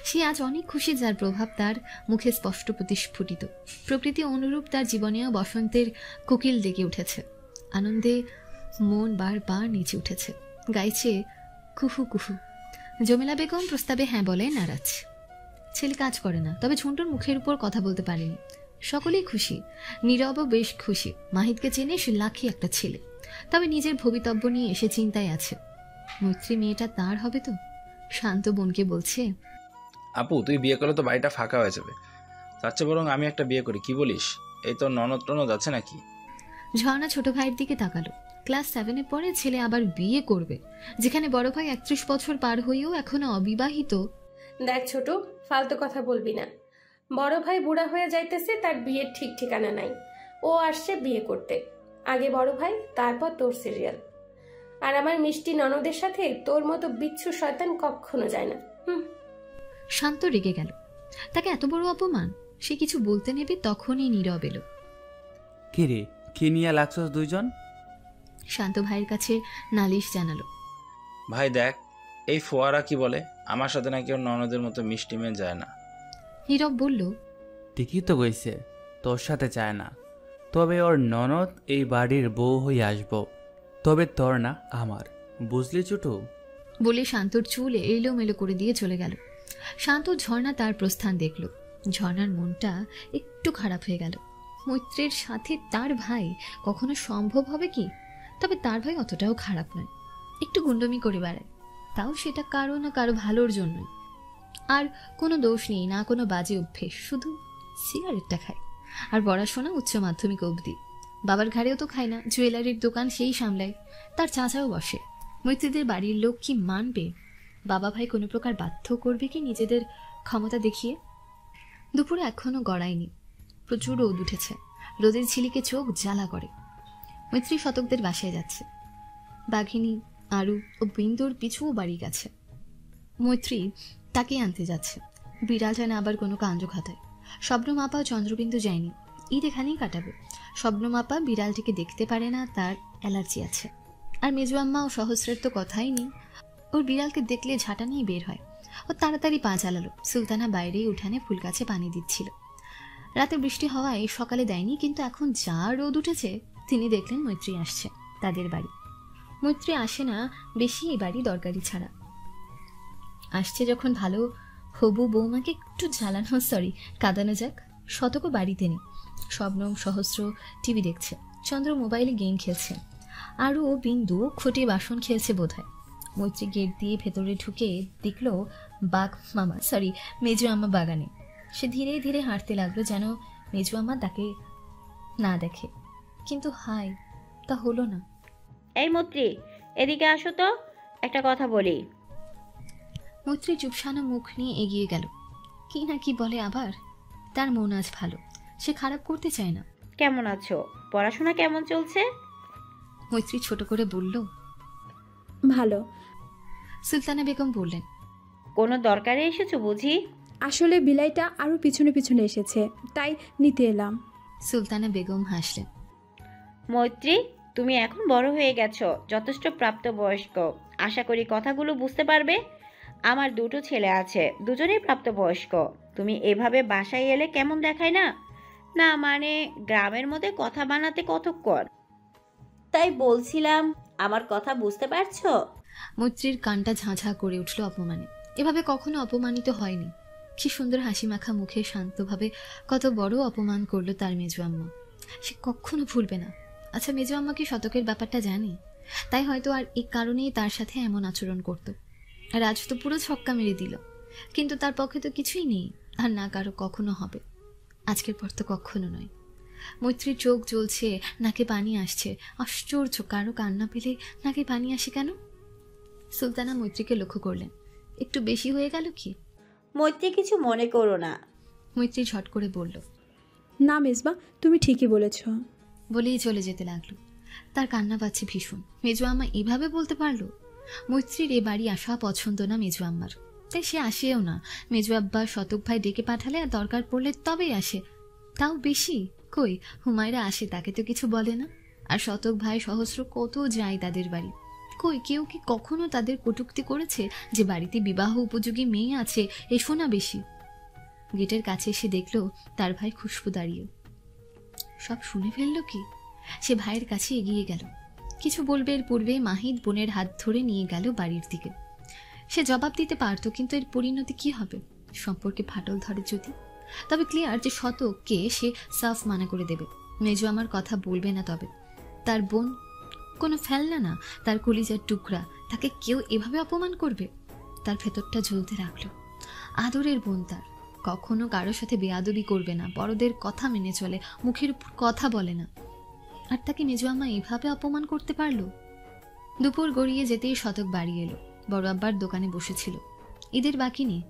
সে আজ অনেক খুশি, যার প্রভাব তার মুখে স্পষ্ট প্রতিস্ফুটিত। প্রকৃতি অনুরূপ তার জীবনেও বসন্তের কোকিল ডেকে উঠেছে। আনন্দে মন বারবার নিচে উঠেছে, গাইছে কুহু কুহু। জমিলা বেগম প্রস্তাবে হ্যাঁ বলে নারাজ। ছেলে কাজ করে না, তবে ঝুন্টুর মুখের উপর কথা বলতে পারেনি। সকলেই খুশি, নীরবও বেশ খুশি। মাহিদকে চেনে সে লাখি একটা ছেলে, তবে নিজের ভবিতব্য নিয়ে এসে চিন্তায় আছে। মৈত্রী মেয়েটা তার হবে তো? শান্ত বোনকে বলছে, আপু তুই বিয়ে করলে তো বাড়িটা ফাঁকা হয়ে যাবে, তার চেয়ে বরং আমি একটা বিয়ে করি, কি বলিস? এই তো ননদ টনদ আছে নাকি? ঝর্ণা ছোট ভাইয়ের দিকে তাকালো। ক্লাস 7-এ পড়ে, ছেলে আবার বিয়ে করবে, যেখানে বড় ভাই 31 বছর পার হয়েও এখনো অবিবাহিত। দেখ ছোট, ফালতু কথা বলবি না। বড় ভাই বুড়া হয়ে যাইতেছে, তার বিয়ের ঠিক ঠিকানা নাই। ও আসছে বিয়ে করতে, আগে বড় ভাই, তারপর তোর সিরিয়াল। আর আমার মিষ্টি ননদের সাথে তোর মতো বিচ্ছু শয়তান কখনো যায় না। শান্ত রেগে গেল, তাকে এত বড় অপমান। সে কিছু বলতে নেবে, তখনই নীরব এলো। কি রে, কি নিয়ে লাগছস দুইজন? শান্ত ভাইয়ের কাছে নালিশ জানালো। ভাই দেখ, এই ফোয়ারা কি বলে, আমার সাথে নাকি ওর ননদের মতো মিষ্টি মেয়ে যায় না। নীরব বলল, ঠিকই তো কইছে, তোর সাথে চায় না, তবে ওর ননদ এই বাড়ির বউ হয়ে আসবো, তবে তোর না আমার, বুঝলি ছোটু? বলে শান্তর চুল এলোমেলো করে দিয়ে চলে গেল। শান্ত ঝর্ণা তার প্রস্থান দেখল। ঝর্ণার মনটা একটু খারাপ হয়ে গেল। মৈত্রের সাথে তার ভাই, কখনো সম্ভব হবে কি? তবে তার ভাই অতটাও খারাপ নয়, একটু গুন্ডমি করে বেড়ায়, তাও সেটা কারো না কারো ভালোর জন্যই। আর কোনো দোষ নেই, না কোনো বাজে অভ্যেস, শুধু সিগারেটটা খায়। আর পড়াশোনা উচ্চ মাধ্যমিক অবধি। বাবার ঘাড়েও তো খায় না, জুয়েলারির দোকান সেই সামলায়, তার চাচাও বসে। মৈত্রীদের বাড়ির লোক কি মানবে? বাবা ভাই কোনো প্রকার বাধ্য করবে কি নিজেদের ক্ষমতা দেখিয়ে? দুপুরে এখনো গড়ায়নি, প্রচুর রোদ উঠেছে। রোদের ঝিলিকে চোখ জ্বালা করে। মৈত্রী শতকদের বাসায় যাচ্ছে। বাঘিনী, আরু ও বিন্দুর পিছুও বাড়ি গেছে। মৈত্রী তাকে আনতে যাচ্ছে। বিড়াল যেন আবার কোনো কাণ্ড ঘটায়। স্বপ্নমাপা ও চন্দ্রবিন্দু যায়নি, ঈদ এখানেই কাটাবে। স্বপ্নমাপা বিড়ালটিকে দেখতে পারে না, তার অ্যালার্জি আছে। আর মেজু আম্মা ও সহস্রের তো কথাই নেই, ওর বিড়ালকে দেখলে ঝাঁটা নিয়ে বের হয়। ও তাড়াতাড়ি পা চালালো। সুলতানা বাইরেই উঠানে ফুল গাছে পানি দিচ্ছিল। রাতে বৃষ্টি হওয়ায় সকালে দেয়নি, কিন্তু এখন যা রোদ উঠেছে। তিনি দেখলেন মৈত্রী আসছে তাদের বাড়ি। মৈত্রী আসে না বেশি এই বাড়ি দরকারি ছাড়া। আসছে যখন ভালো হবু বৌমাকে একটু জ্বালানো, কাঁদানো যাক। শতক বাড়িতে নেই। শবনম সহস্র টিভি দেখছে, চন্দ্র মোবাইলে গেম খেলছে, আরও বিন্দু খুঁটে বাসন খেলছে বোধহয়। মৈত্রী গেট দিয়ে ভেতরে ঢুকে দেখল মেজু আম্মা বাগানে। সে ধীরে ধীরে হাঁটতে লাগলো, যেন মেজু আম্মা তাকে না দেখে। কিন্তু হাই, তা হলো না। এই মৈত্রী, এদিকে আসো তো, একটা কথা বলি। মৈত্রী চুপসানো মুখ নিয়ে এগিয়ে গেল। কি না কি বলে আবার। তার মন আজ ভালো, সে খারাপ করতে চায় না। কেমন আছো? পড়াশোনা কেমন চলছে? মৈত্রী ছোট করে বলল, ভালো। সুলতানা বেগম বললেন, কোনো দরকারে এসেছো বুঝি? আসলে বিলাইটা আরো পিছনে পিছনে এসেছে, তাই নিতে এলাম। সুলতানা বেগম হাসলেন। মৈত্রী, তুমি এখন বড় হয়ে গেছো, যথেষ্ট প্রাপ্তবয়স্ক। আশা করি কথাগুলো বুঝতে পারবে। আমার দুটো ছেলে আছে, দুজনেই প্রাপ্তবয়স্ক। তুমি এভাবে বাসায় এলে কেমন দেখায় না? না মানে গ্রামের মধ্যে কথা বানাতে কতক্ষণ, তাই বলছিলাম, আমার কথা বুঝতে পারছো? মৈত্রীর কানটা ঝাঁঝা করে উঠল অপমানে। এভাবে কখনো অপমানিত হয়নি। কি সুন্দর হাসি মাখা মুখে শান্তভাবে কত বড় অপমান করলো তার মেজু আম্মা। সে কখনো ভুলবে না। আচ্ছা, মেজু আম্মা কি শতকের ব্যাপারটা জানে? তাই হয়তো আর এই কারণেই তার সাথে এমন আচরণ করত। আর আজ তো পুরো ছক্কা মেরে দিল। কিন্তু তার পক্ষে তো কিছুই নেই, আর না কারো কখনো হবে। আজকের পর তো কখনো নয়। মৈত্রীর চোখ জ্বলছে, নাকে পানি আসছে। আশ্চর্য, কারো কান্না পেলে নাকে পানি আসে কেন? সুলতানা মৈত্রীকে লক্ষ্য করলেন। একটু বেশি হয়ে গেল কি? মৈত্রী, কিছু মনে করো না। মৈত্রী ঝট করে বলল, না মেজবা, তুমি ঠিকই বলেছ। বলেই চলে যেতে লাগলো। তার কান্না পাচ্ছে ভীষণ। মেজু আম্মা এভাবে বলতে পারলো? মৈত্রীর এ বাড়ি আসা পছন্দ না মেজু আম্মার, তাই সে আসেও না। মেজু আব্বা শতক ভাই ডেকে পাঠালে আর দরকার পড়লে তবেই আসে, তাও বেশি। কই, হুমায়রা আসে, তাকে তো কিছু বলে না। আর শতক ভাই সহস্র কত যায় তাদের বাড়ি, কই কেউ কি কখনো তাদের কটূক্তি করেছে যে বাড়িতে বিবাহ উপযোগী মেয়ে আছে এসো না বেশি? গেটের কাছে এসে দেখলো তার ভাই খুশবু দাঁড়িয়ে। সব শুনে ফেললো কি? সে ভাইয়ের কাছে এগিয়ে গেল। কিছু বলবে এর পূর্বে মাহিদ বোনের হাত ধরে নিয়ে গেল বাড়ির দিকে। সে জবাব দিতে পারত, কিন্তু এর পরিণতি কি হবে? সম্পর্কে ফাটল ধরে যদি, তবে ক্লিয়ার যে শতককে সে সাফ মানা করে দেবে। মেজো আমার কথা বলবে না, তবে তার বোন কোনো ফেলনা না, তার কলিজার টুকরা, তাকে কেউ এভাবে অপমান করবে? তার ভেতরটা জ্বলতে রাখলো। আদরের বোন তার, কখনো কারোর সাথে বেয়াদবি করবে না, বড়দের কথা মেনে চলে, মুখের উপর কথা বলে না, আর তাকে মেজো আম্মা এভাবে অপমান করতে পারলো? দুপুর গড়িয়ে যেতেই শতক বাড়ি এলো। বড় আব্বার দোকানে বসেছিল। ঈদের বাকি নেই,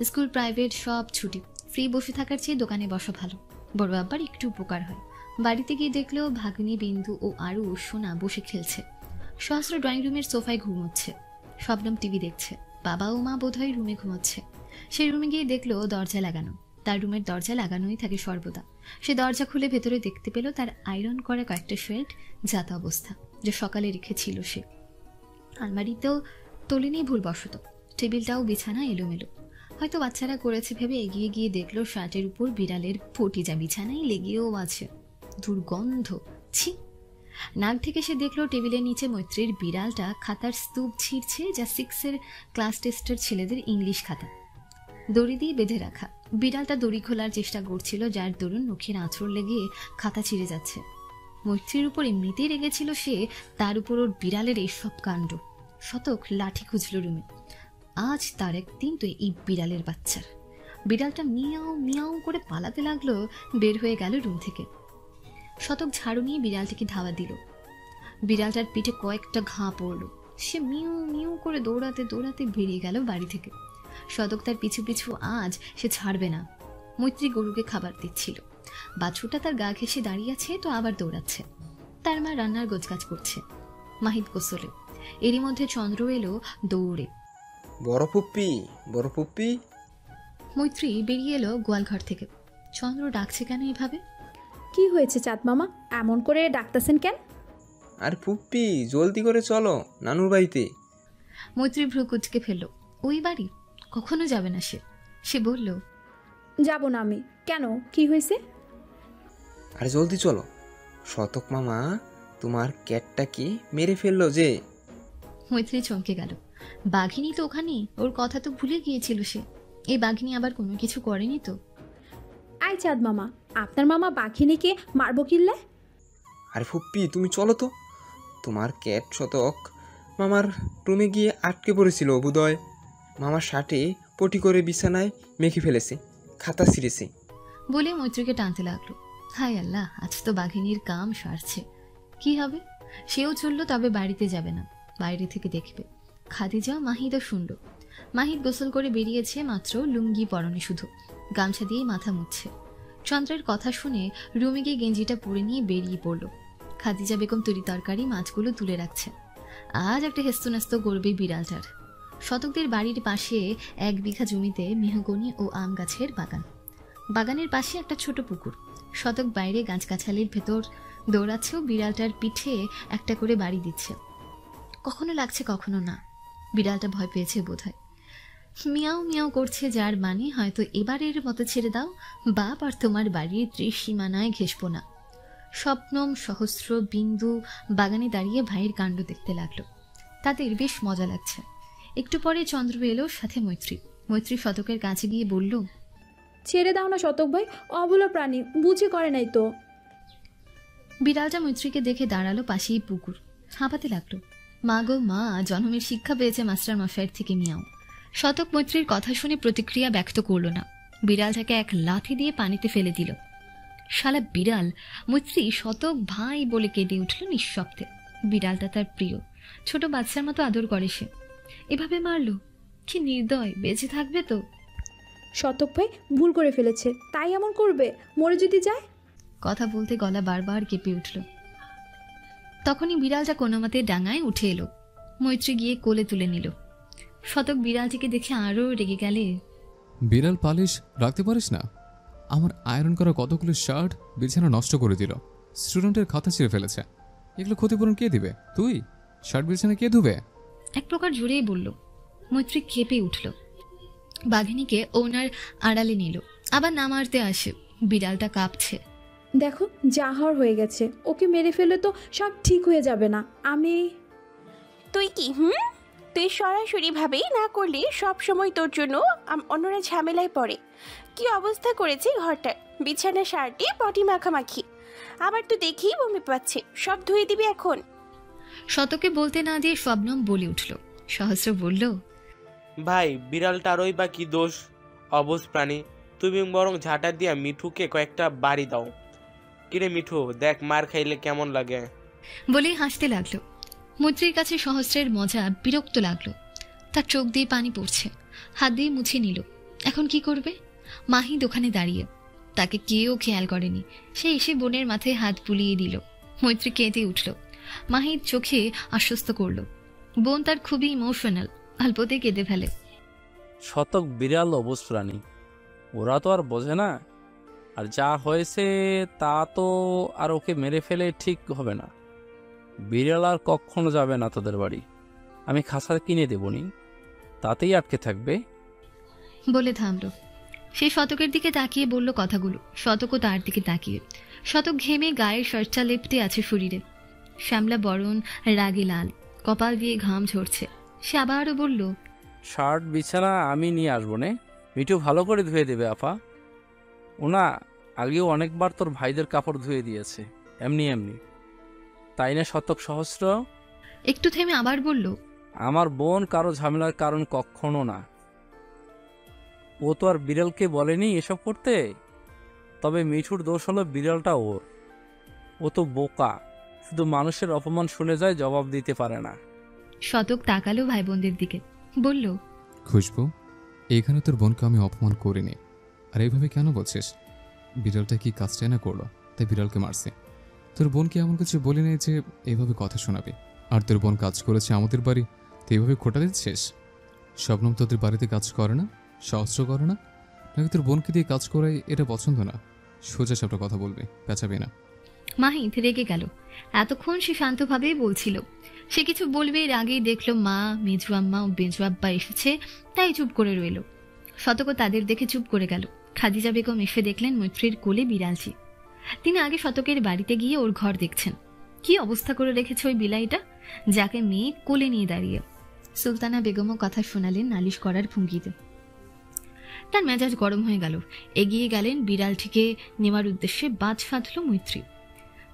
স্কুল প্রাইভেট সব ছুটি, ফ্রি বসে থাকার চেয়ে দোকানে বসা ভালো। বড় আব্বার একটু উপকার হয়। বাড়িতে গিয়ে দেখলেও ভাগ্নি, বিন্দু ও আরও সোনা বসে খেলছে। সহস্র ড্রয়িং রুমের সোফায় ঘুমোচ্ছে। শবনম টিভি দেখছে। বাবা ও মা বোধহয় রুমে ঘুমোচ্ছে। সেই রুমে গিয়ে দেখলো দরজা লাগানো। তার রুমের দরজা লাগানোই থাকে সর্বদা। সে দরজা খুলে ভেতরে দেখতে পেল তার আয়রন করা কয়েকটা শার্ট জাতা অবস্থা, যা সকালে রেখেছিল সে। আলমারিতেও তোলেনি ভুলবশত। টেবিলটাও বিছানা এলোমেলো, হয়তো বাচ্চারা করেছে ভেবে এগিয়ে গিয়ে দেখলো শার্টের উপর বিড়ালের ফটি, যা বিছানায় লেগেও আছে। দুর্গন্ধ, ছি! নাক থেকে সে দেখলো টেবিলের নিচে মৈত্রীর বিড়ালটা খাতার স্তূপ ছিঁড়ছে, যা 6 ক্লাস টেস্টের ছেলেদের ইংলিশ খাতা। দড়ি দিয়ে বেঁধে রাখা। বিড়ালটা দড়ি খোলার চেষ্টা করছিল, যার দরুন নখের আঁচড় লেগে খাতা ছিঁড়ে যাচ্ছে। মৈত্রীর উপর এমনিতেই রেগেছিল সে, তার উপর ওর বিড়ালের এইসব কাণ্ড। শতক লাঠি খুঁজল রুমে। আজ তার একদিন তো এই বিড়ালের বাচ্চার। বিড়ালটা মিয়াও মিয়াও করে পালাতে লাগলো, বের হয়ে গেল রুম থেকে। শতক ঝাড়ু নিয়ে বিড়ালটিকে ধাওয়া দিল। বিড়ালটার পিঠে কয়েকটা ঘা পড়ল। সে মিউ মিউ করে দৌড়াতে দৌড়াতে বেরিয়ে গেল বাড়ি থেকে। শতক তার পিছু পিছু আজ সে ছাড়বে না। মৈত্রী গরুকে খাবার দিচ্ছিল। বাছুরটা তার গা ঘেঁষে দাঁড়িয়ে আছে, তো আবার দৌড়াচ্ছে। তার মা রান্নার গোছগাছ করছে। মাহিদ গোসলে। এরই মধ্যে চন্দ্র এলো দৌড়ে। বড় পুপ্পি, বড় পুপ্পি। মৈত্রী বেরিয়ে এলো গোয়ালঘর থেকে। চন্দ্র ডাকছে কেন এভাবে? কি হয়েছে চাঁদ মামা, এমন করে ডাকতেছেন কেন? আর পুপ্পি, জলদি করে চলো নানুর বাড়িতে। মৈত্রী ভ্রু কুচকে ফেলল। ওই বাড়ি কখনো যাবে না সে। সে বলল, যাব না আমি। কেন, কি হয়েছে? আরে জলদি চলো, শতক মামা তোমার ক্যাটটাকে মেরে ফেললো যে। মৈত্রী চমকে গেল। বাঘিনী তো ওখানে, ওর কথা তো ভুলে গিয়েছিল সে। এই বাঘিনী আবার কোনো কিছু করেনি তো? আই চাঁদ মামা, আপনার মামা বাঘিনীকে মারবো কিনলে? আরে ফুপ্পি তুমি চলো তো, তোমার ক্যাট শতক মামার রুমে গিয়ে আটকে পড়েছিল বোধহয়। মামার শার্টে পটি করে বিছানায় মেখে ফেলেছে, খাতা ছিঁড়েছে। বলে মৈত্রীকে টানতে লাগলো। হায় আল্লাহ, আজ তো বাঘিনীর কাম সারছে। কি হবে? সেও চলল, তবে বাড়িতে যাবে না, বাইরে থেকে দেখবে। খাদিজা মাহিদও শুনল। মাহিদ গোসল করে বেরিয়েছে মাত্র, লুঙ্গি পরনে, শুধু গামছা দিয়ে মাথা মুছছে। চন্দ্রের কথা শুনে রুমে গিয়ে গেঞ্জিটা পরে নিয়ে বেরিয়ে পড়ল। খাদিজা বেগম তরি তরকারি মাছগুলো তুলে রাখছে। আজ একটা হেস্তনাস্ত করবে বিড়ালটার। শতকদের বাড়ির পাশে 1 বিঘা জমিতে মেহগনি ও আম গাছের বাগান। বাগানের পাশে একটা ছোট পুকুর। শতক বাইরে গাছগাছালির ভেতর দৌড়াচ্ছে, বিড়ালটার পিঠে একটা করে বাড়ি দিচ্ছে। কখনো লাগছে কখনো না। বিড়ালটা ভয় পেয়েছে বোধহয়। মিয়াও মিয়াও করছে, যার মানে হয়তো এবারের মতো ছেড়ে দাও, বাপ আর তোমার বাড়ির ত্রিসীমানায় ঘেসবো না। স্বপ্নম, সহস্র, বিন্দু বাগানে দাঁড়িয়ে ভাইয়ের কাণ্ড দেখতে লাগলো। তাদের বেশ মজা লাগছে। একটু পরে চন্দ্র এলো, সাথে মৈত্রী। মৈত্রী শতকের কাছে গিয়ে বলল, ছেড়ে দাও না শতক ভাই, অবলা প্রাণী, বুঝে করে নাই তো। বিড়ালটা মৈত্রীকে দেখে দাঁড়ালো পাশেই পুকুর। হাঁপাতে লাগলো। মা গো মা, জন্মের শিক্ষা পেয়েছে মাস্টার মশাইয়ের থেকে মিয়াও। শতক মৈত্রীর কথা শুনে প্রতিক্রিয়া ব্যক্ত করল না। বিড়ালটাকে এক লাথি দিয়ে পানিতে ফেলে দিল। শালা বিড়াল! মৈত্রী শতক ভাই বলে কেঁদে উঠল নিঃশব্দে। বিড়ালটা তার প্রিয়, ছোট বাচ্চার মতো আদর করে সে। এভাবে মারলো? কি নির্দয়! বেঁচে থাকবে তো? শতক ভাই ভুল করে ফেলেছে, তাই এমন করবে? মরে যদি যায়? কথা বলতে গলা বারবার কেঁপে উঠল। তখনই বিড়ালটা কোনো মতে ডাঙায় উঠে এলো। মৈত্রী গিয়ে কোলে তুলে নিল। শতক বিড়ালটিকে দেখে আরও রেগে গেলে, বিড়াল পালিশ রাখতে পারিস না? আমার আয়রন করা কতগুলো শার্ট বিছানা নষ্ট করে দিল, স্টুডেন্টের খাতা ছিঁড়ে ফেলেছে। এগুলো ক্ষতিপূরণ কে দিবে? তুই? শার্ট বিছানা কে ধুবে? এক প্রকার জোরেই বলল। মৈত্রী কেঁপে উঠল, বাঘিনীকে ওনার আড়ালে নিল, আবার না মারতে আসে। বিড়ালটা কাঁপছে। দেখো যা হওয়ার হয়ে গেছে, ওকে মেরে ফেলে তো সব ঠিক হয়ে যাবে না। তুই কি তুই সরাসরি ভাবেই না করলে সব সময় তোর জন্য অন্যরা ঝামেলায় পড়ে। কি অবস্থা করেছে ঘরটার, বিছানা শার্টে পটি মাখামাখি, আবার তো দেখেই বমি পাচ্ছে, সব ধুয়ে দিবি এখন। শতকে বলতে না দিয়ে শবনম বলে উঠল। সহস্র বলল, ভাই বিড়ালটারই বা কি দোষ, অবুঝ প্রাণী। তুমি বরং ঝাঁটা দিয়া মিঠুকে কয়েকটা বাড়ি দাও। কিরে মিঠু, দেখ মার খাইলে কেমন লাগে। বলেই হাসতে লাগলো। মৈত্রীর কাছে সহস্রের মজা বিরক্ত লাগলো। তার চোখ দিয়ে পানি পড়ছে, হাত দিয়ে মুছে নিল। এখন কি করবে? মাহি দোকানে দাঁড়িয়ে, তাকে কেউ খেয়াল করেনি। সে এসে বোনের মাথায় হাত বুলিয়ে দিল। মৈত্রী কেঁদে উঠল। মাহির চোখে আশ্বস্ত করল। বোন তার খুবই ইমোশনাল, অল্পতে কেঁদে ফেলে। শতক বিড়াল অবুঝ প্রাণী, ওরা তো আর বোঝে না। আর যা হয়েছে তা তো আর ওকে মেরে ফেলে ঠিক হবে না। বিড়াল আর কখনো যাবে না তোদের বাড়ি। আমি খাঁচা কিনে দেবনি, তাতেই আটকে থাকবে। বলে থামল। সে শতকের দিকে তাকিয়ে বলল কথাগুলো। শতকও তার দিকে তাকিয়ে। শতক ঘেমে গায়ের শর্টটা লেপটে আছে শরীরে। শ্যামলা বরণ রাগে লাল, কপাল দিয়ে ঘাম ঝরছে। সে আবারও বলল, শার্ট বিছানা আমি নিয়ে আসবো নে, মিঠু ভালো করে ধুয়ে দেবে আপা। ওনা আগেও অনেকবার তোর ভাইদের কাপড় ধুয়ে দিয়েছে এমনি এমনি, তাই না শতক সহস্র? একটু থেমে আবার বলল, আমার বোন কারো ঝামেলার কারণ কখনো না। ও তো আর বিড়ালকে বলেনি এসব করতে। তবে মিঠুর দোষ হলো বিড়ালটা ওর। ও তো বোকা, শুধু মানুষের অপমান শুনে যায়, জবাব দিতে পারে না। শতক তাকালো ভাই বোনদের দিকে, বলল, খুশবু, এখানে তোর বোনকে আমি অপমান করিনি। আর এইভাবে কেন বলছিস? বিড়ালটা কি কাজটাই না করলো, তাই বিড়ালকে মারছে। তোর বোনকে এমন কিছু বলি নাই যে এইভাবে কথা শোনাবে। আর তোর বোন কাজ করেছে আমাদের বাড়ি, তো এইভাবে খোটা দিচ্ছিস? শবনম তোদের বাড়িতে কাজ করে না, সহস্র করে না, নাকি তোর বোনকে দিয়ে কাজ করাই এটা পছন্দ না? সোজা সাপটা কথা বলবে, পেঁচাবে না। মাহিত রেগে গেল। এতক্ষণ সে শান্তভাবেই বলছিল। সে কিছু বলবে এর আগেই দেখলো মা, মেজু আম্মা ও বেজু আব্বা এসেছে, তাই চুপ করে রইল। শতক তাদের দেখে চুপ করে গেল। খাদিজা বেগম এসে দেখলেন মৈত্রীর কোলে বিড়ালটি। তিনি আগে শতকের বাড়িতে গিয়ে ওর ঘর দেখছেন। কি অবস্থা করে রেখেছে ওই বিলাইটা, যাকে মেয়ে কোলে নিয়ে দাঁড়িয়ে। সুলতানা বেগমও কথা শোনালেন নালিশ করার ভঙ্গিতে। তার মেজাজ গরম হয়ে গেল। এগিয়ে গেলেন বিড়ালটিকে নেওয়ার উদ্দেশ্যে। বাজ ফাঁদল মৈত্রী।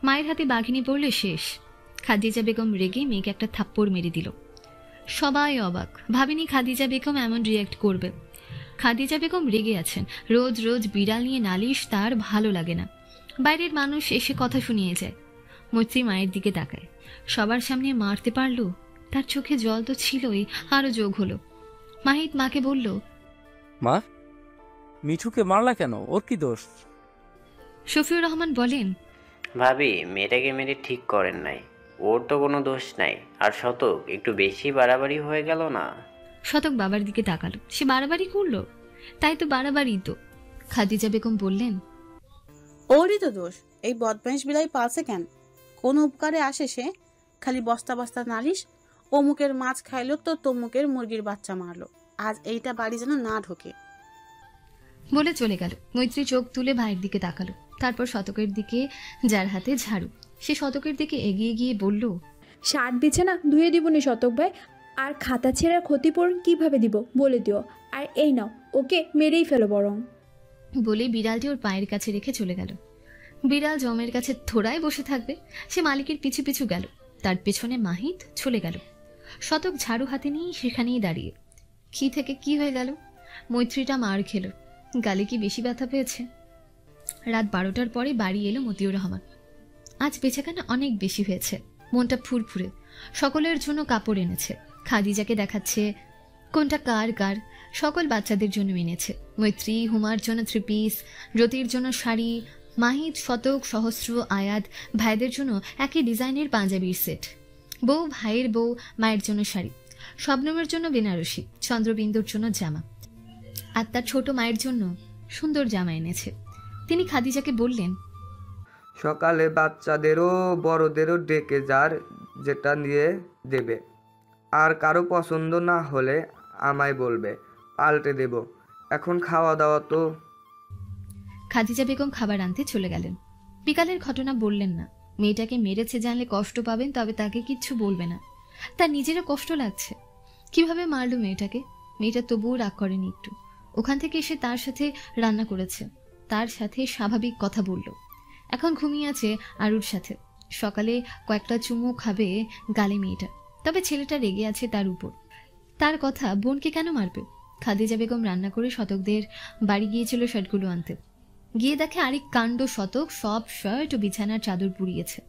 মায়ের হাতে বাঘিনী পড়লে শেষ। খাদিজা বেগম রেগে মেয়েকে একটা থাপ্পড় মেরে দিল। সবাই অবাক, ভাবেনি খাদিজা বেগম এমন রিয়্যাক্ট করবে। খাদিজা বেগম রেগে আছেন। রোজ রোজ বিড়াল নিয়ে নালিশ তার ভালো লাগে না। বাইরের মানুষ এসে কথা শুনিয়ে যায়। মৈত্রী মায়ের দিকে তাকায়। সবার সামনে মারতে পারল? তার চোখে জল তো ছিলই, আরো যোগ হলো। মাহিত মাকে বলল, মা, মিঠুকে মারলা কেন? ওর কি দোষ? শফিউর রহমান বলেন, ভাবি মেয়েটাকে মেরে ঠিক করেন নাই, ওর তো কোনো দোষ নাই। আর শতক একটু বেশি বাড়াবাড়ি হয়ে গেল না? শতক বাবার দিকে তাকালো। সে বাড়াবাড়ি করলো? তাই তো, বাড়াবাড়ি তো। খাদিজা বেগম বললেন, ওরই তো দোষ। এই বদমাইশ বিলাই পালছে কেন? কোন উপকারে আসে সে? খালি বস্তা বস্তা নালিশ। অমুকের মাছ খাইলো তো তমুকের মুরগির বাচ্চা মারলো। আজ এইটা বাড়ি যেন না ঢোকে। বলে চলে গেল। মৈত্রী চোখ তুলে ভাইয়ের দিকে তাকালো, তারপর শতকের দিকে, যার হাতে ঝাড়ু। সে শতকের দিকে এগিয়ে গিয়ে বলল, শার্ট বিছানা ধুয়ে দিবনি শতক ভাই। আর খাতা ছেঁড়ার ক্ষতিপূরণ কিভাবে দিব বলে দিও। আর এই নাও, ওকে মেরেই ফেলো বরং। বলে বিড়ালটি ওর পায়ের কাছে রেখে চলে গেল। বিড়াল জমের কাছে থোড়ায় বসে থাকবে, সে মালিকের পিছু পিছু গেল। তার পেছনে মাহিত চলে গেল। শতক ঝাড়ু হাতে নিয়ে সেখানেই দাঁড়িয়ে। কি থেকে কি হয়ে গেল? মৈত্রীটা মার খেল। গালে কি বেশি ব্যথা পেয়েছে? রাত 12টার পরে বাড়ি এলো মতিউর রহমান। আজ বেচাকেনা অনেক বেশি হয়েছে। মনটা ফুরফুরে। সকলের জন্য কাপড় এনেছে। খাদিজাকে দেখাচ্ছে কোনটা কার কার। সকল বাচ্চাদের জন্য এনেছে। মৈত্রী, হুমার জন্য 3 পিস, জ্যোতির জন্য শাড়ি, মাহিত, শতক, সহস্র, আয়াত ভাইদের জন্য একই ডিজাইনের পাঞ্জাবির সেট। বউ, ভাইয়ের বউ, মায়ের জন্য শাড়ি, শবনমের জন্য বেনারসি, চন্দ্রবিন্দুর জন্য জামা, আর তার ছোট মায়ের জন্য সুন্দর জামা এনেছে। তিনি খাদিজাকে বললেন, সকালে বাচ্চাদেরও বড়দেরও ডেকে যার যেটা নিয়ে দেবে। আর কারো পছন্দ না হলে আমায় বলবে, পাল্টে দেব। এখন খাওয়া দাওয়া তো। খাদিজা বেগম খাবার আনতে চলে গেলেন। বিকালের ঘটনা বললেন না। মেয়েটাকে মেরেছে জানলে কষ্ট পাবেন, তবে তাকে কিচ্ছু বলবে না। তার নিজেরও কষ্ট লাগছে। কিভাবে মারলো মেয়েটাকে? মেয়েটা তবুও রাগ করেনি একটু। ওখান থেকে এসে তার সাথে রান্না করেছে, তার সাথে স্বাভাবিক কথা বলল। এখন ঘুমিয়ে আছে আরুর সাথে। সকালে কয়েকটা চুমু খাবে গালে মেয়েটা, তবে ছেলেটা রেগে আছে তার উপর। তার কথা বোনকে কেন মারবে? খাদিজা বেগম রান্না করে শতকদের বাড়ি গিয়েছিল শার্টগুলো আনতে। গিয়ে দেখে আরেক কাণ্ড, শতক সব শার্ট ও বিছানার চাদর পুড়িয়েছে।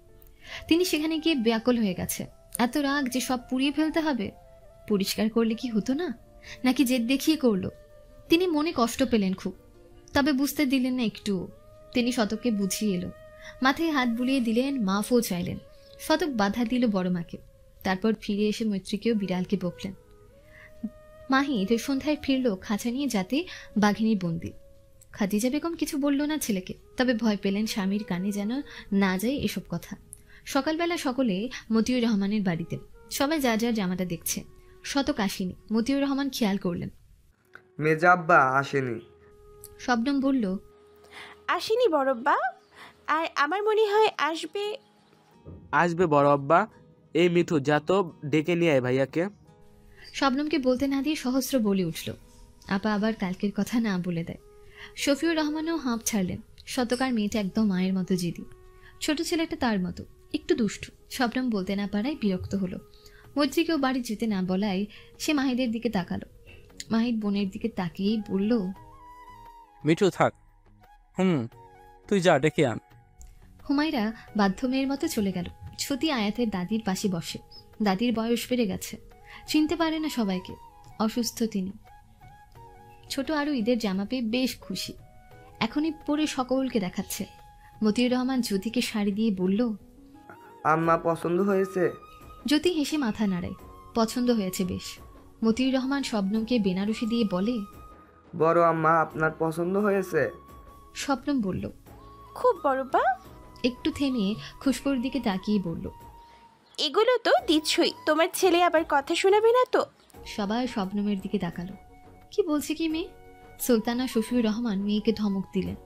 তিনি সেখানে গিয়ে ব্যাকুল হয়ে গেছে। এত রাগ যে সব পুড়িয়ে ফেলতে হবে। পরিষ্কার করলে কি হতো না, নাকি জেদ দেখিয়ে করলো? তিনি মনে কষ্ট পেলেন খুব, তবে বুঝতে দিলেন না একটু। তিনি শতককে বুঝিয়ে এলো, মাথায় হাত বুলিয়ে দিলেন, মাফও চাইলেন। শতক বাধা দিল বড় মাকে। তারপর ফিরে এসে মৈত্রীকেও বিড়ালকে বকলেন। মাহিদ সন্ধ্যায় ফিরল খাঁচা নিয়ে, যাতে বাঘিনী বন্দি। খাদিজা বেগম কিছু বলল না ছেলেকে, তবে ভয় পেলেন স্বামীর কানে যেন না যায় এসব কথা। সকালবেলা সকলে মতিউর রহমানের বাড়িতে, সবাই যা যার জামাটা দেখছে। শতক আসেনি। মতিউর রহমান খেয়াল করলেন, মেজাব্বা আসেনি। শবনম বলল, আসেনি বড়ব্বা, আর আমার মনে হয় আসবে। আসবে বড় আব্বা। এই মিঠু, যা তো ডেকে নিয়ে আয় ভাইয়াকে। শবনমকে বলতে না দিয়ে সহস্র বলে উঠল। আপা আবার কালকের কথা না বলে দেয়। শফিউর রহমানও হাঁপ ছাড়লেন। শতকার মেয়েটা একদম মায়ের মতো জিদি। ছোট ছেলেটা তার মতো, একটু দুষ্টু। শবনম বলতে না পারায় বিরক্ত হলো। মৈত্রীকেও বাড়ি যেতে না বলায় সে মাহিদের দিকে তাকালো। মাহিদ বোনের দিকে তাকিয়েই বলল, মিঠু থাক। তুই যা, ডেকে আন। হুমায়রা বাধ্য মেয়ের মতো চলে গেল। ছুটি আয়াতের দাদির পাশে বসে। দাদির বয়স বেড়ে গেছে, চিনতে পারে না সবাইকে। অসুস্থ তিনি। ছোট আরও ঈদের জামা পেয়ে বেশ খুশি। এখনই পরে সকলকে দেখাচ্ছে। মতিউর রহমান জ্যোতিকে শাড়ি দিয়ে বলল, আম্মা পছন্দ হয়েছে? জ্যোতি হেসে মাথা নাড়ায়, পছন্দ হয়েছে বেশ। মতিউর রহমান শবনমকে বেনারসি দিয়ে বলে, বড় আম্মা আপনার পছন্দ হয়েছে? শবনম বলল, খুব বড়ব্বা। একটু থেমে খুশবুর দিকে তাকিয়ে বলল, এগুলো তো দিচ্ছই, তোমার ছেলে আবার কথা শোনাবে না তো? সবাই শবনমের দিকে তাকালো। কি বলছে কি মেয়ে? সুলতানা শফিউর রহমান মেয়েকে ধমক দিলেন।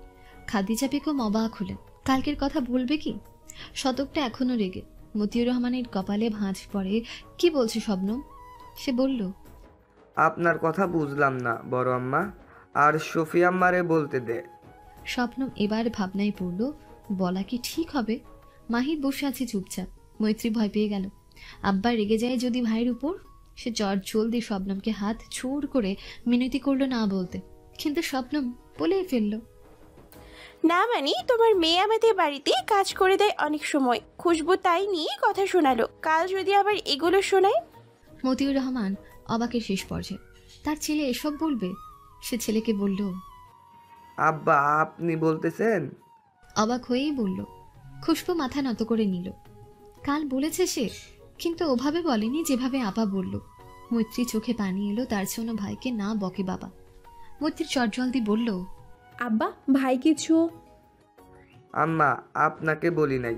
খাদিজা বেগম অবাক হলেন। কালকের কথা বলবে কি? শতকটা এখনো রেগে। মতিউর রহমানের কপালে ভাঁজ পড়ে। কি বলছে শবনম? সে বলল, আপনার কথা বুঝলাম না বড় আম্মা, আর শফি আম্মারে বলতে দে। শবনম এবার ভাবনায় পড়ল, বলা কি ঠিক হবে? মাহিদ বসে আছে চুপচাপ। মৈত্রী ভয় পেয়ে গেল। আব্বা রেগে যায় যদি ভাইয়ের উপর। সে চট জলদি শবনমকে হাত ছুড় করে মিনতি করলো না বলতে, কিন্তু শবনম বলেই ফেলল, না মানে তোমার মেয়ে আমাদের বাড়িতে কাজ করে দেয় অনেক সময়। খুশবু তাই নিয়ে কথা শোনালো, কাল যদি আবার এগুলো শোনায়। মতিউর রহমান অবাকের শেষ পর্যায়ে। তার ছেলে এসব বলবে? সে ছেলেকে বলল, আব্বা আপনি বলতেছেন? অবাক হয়েই বলল। খুশবু মাথা নত করে নিল। কাল বলেছে সে, কিন্তু ওভাবে বলেনি যেভাবে আপা বলল। মৈত্রী চোখে পানি এলো। তার জন্য ভাইকে না বকে বাবা। মৈত্রী চটজলদি বলল, আব্বা ভাই কিছু। আম্মা আপনাকে বলি নাই।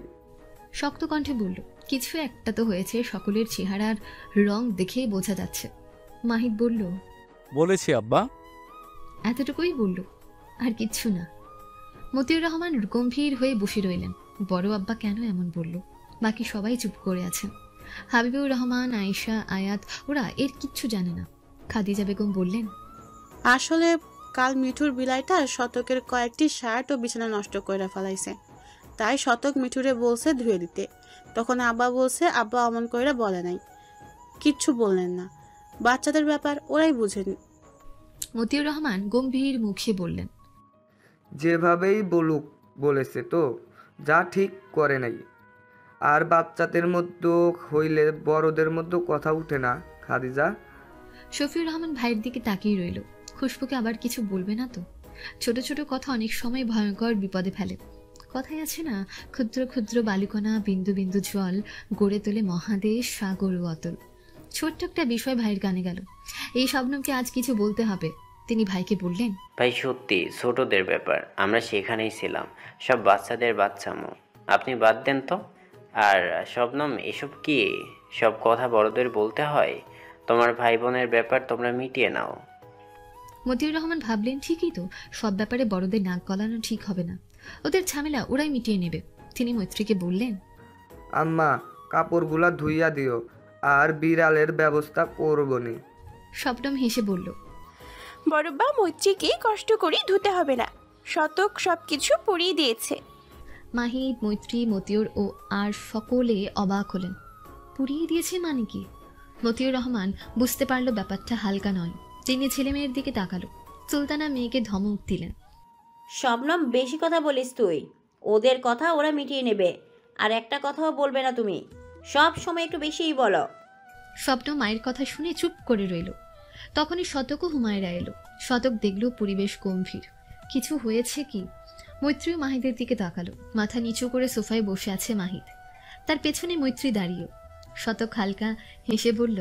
শক্ত কণ্ঠে বলল, কিছু একটা তো হয়েছে। সকলের চেহারার রং দেখেই বোঝা যাচ্ছে। মাহিদ বলল, বলেছি আব্বা। এতটুকুই বলল, আর কিচ্ছু না। মতিউর রহমান গম্ভীর হয়ে বসে রইলেন। বড় আব্বা কেন এমন বলল? বাকি সবাই চুপ করে আছেন। হাবিবুর রহমান, আয়েশা, আয়াত, ওরা এর কিচ্ছু জানে না। খাদিজা বেগম বললেন, আসলে কাল মিঠুর বিলাইটা শতকের কয়েকটি শার্ট ও বিছানা নষ্ট করে ফেলাইছে, তাই শতক মিঠুরে বলছে ধুয়ে দিতে। তখন আব্বা বলছে আব্বা অমন করে বলে নাই, কিচ্ছু বললেন না। বাচ্চাদের ব্যাপার ওরাই বুঝেন। মতিউর রহমান গম্ভীর মুখে বললেন, যেভাবেই বলুক বলেছে তো, যা ঠিক করে নাই। আর বাচ্চাদের মধ্যে হইলে বড়দের মধ্যে কথা উঠে না খাদিজা। শফিউর রহমান ভাইয়ের দিকে তাকিয়ে রইল। খুশবুকে আবার কিছু বলবে না তো? ছোট ছোট কথা অনেক সময় ভয়ঙ্কর বিপদে ফেলে। কথাই আছে না, ক্ষুদ্র ক্ষুদ্র বালিকণা বিন্দু বিন্দু জল গড়ে তোলে মহাদেশ, সাগর ও অতল। ছোট্ট একটা বিষয় ভাইয়ের কানে গেল। এই শবনমকে আজ কিছু বলতে হবে। তিনি ভাইকে বললেন, ভাই সত্যি ছোটদের ব্যাপার, আমরা সেখানেই ছিলাম। সব বাচ্চাদের বাচ্চামো, আপনি বাদ দেন তো। আর শবনম এসব কি? সব কথা বড়দের বলতে হয়? তোমার ভাই বোনের ব্যাপার তোমরা মিটিয়ে নাও। মতিউর রহমান ভাবলেন, ঠিকই তো, সব ব্যাপারে বড়দের নাক গলানো ঠিক হবে না, ওদের ঝামেলা ওরাই মিটিয়ে নেবে। তিনি মৈত্রীকে বললেন, আম্মা, কাপড়গুলা ধুইয়া দিও, আর বিড়ালের ব্যবস্থা করবনি। শবনম হেসে বলল, বড়ব্বা মৈত্রীকে কষ্ট করে ধুতে হবে না, শতক সবকিছু পরিয়ে দিয়েছে। মাহিদ, মৈত্রী, মতিউর ও আর সকলে অবাক হলেন। পুড়িয়ে দিয়েছে মানে কি? মতিউর রহমান বুঝতে পারল ব্যাপারটা হালকা নয়। তিনি ছেলে মেয়ের দিকে তাকালো। সুলতানা মেয়েকে ধমক দিলেন, শবনম, বেশি কথা বলিস তুই। ওদের কথা ওরা মিটিয়ে নেবে, আর একটা কথাও বলবে না তুমি। সব সময় একটু বেশিই বলো। শবনম মায়ের কথা শুনে চুপ করে রইল। তখনই শতক ও হুমায়রা এলো। শতক দেখল পরিবেশ গম্ভীর, কিছু হয়েছে কি। মৈত্রীও মাহিদের দিকে তাকালো। মাথা নিচু করে সোফায় বসে আছে মাহিদ, তার পেছনে মৈত্রী দাঁড়িয়ে। শতক হালকা হেসে বলল,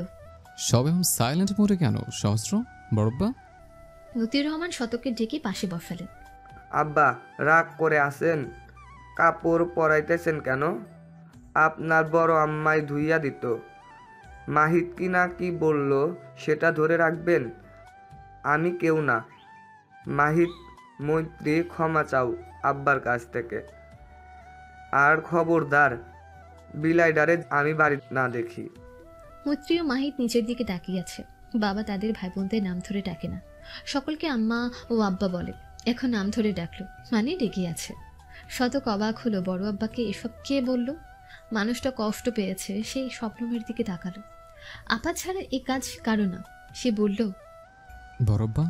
সব এখন সাইলেন্ট মোডে কেন সহস্র বড়ব্বা? মতিউর রহমান শতককে ডেকে পাশে বসালেন। আব্বা, রাগ করে আসেন? কাপড় পরাইতেছেন কেন? আপনার বড় আম্মাই ধুইয়া দিত। মাহিদ কি না কি বলল সেটা ধরে রাখবেন? আমি কেউ না। মাহিদ, মৈত্রী, ক্ষমা চাও আব্বার কাছ থেকে। আর খবরদার বিলাইডারে আমি বাড়ি না দেখি। মৈত্রী ও মাহিদ নিচের দিকে তাকিয়ে আছে। বাবা তাদের ভাই বোনদের নাম ধরে ডাকে না, সকলকে আম্মা ও আব্বা বলে। এখন নাম ধরে ডাকলো মানে ডেকে আছে। শতক অবাক হলো, বড় আব্বাকে এসব কে বলল? মানুষটা কষ্ট পেয়েছে। সেই স্বপ্নমের দিকে তাকালো। আপা ছাড়া এ কাজ কারো না। সে বলল, বড়ব্বা,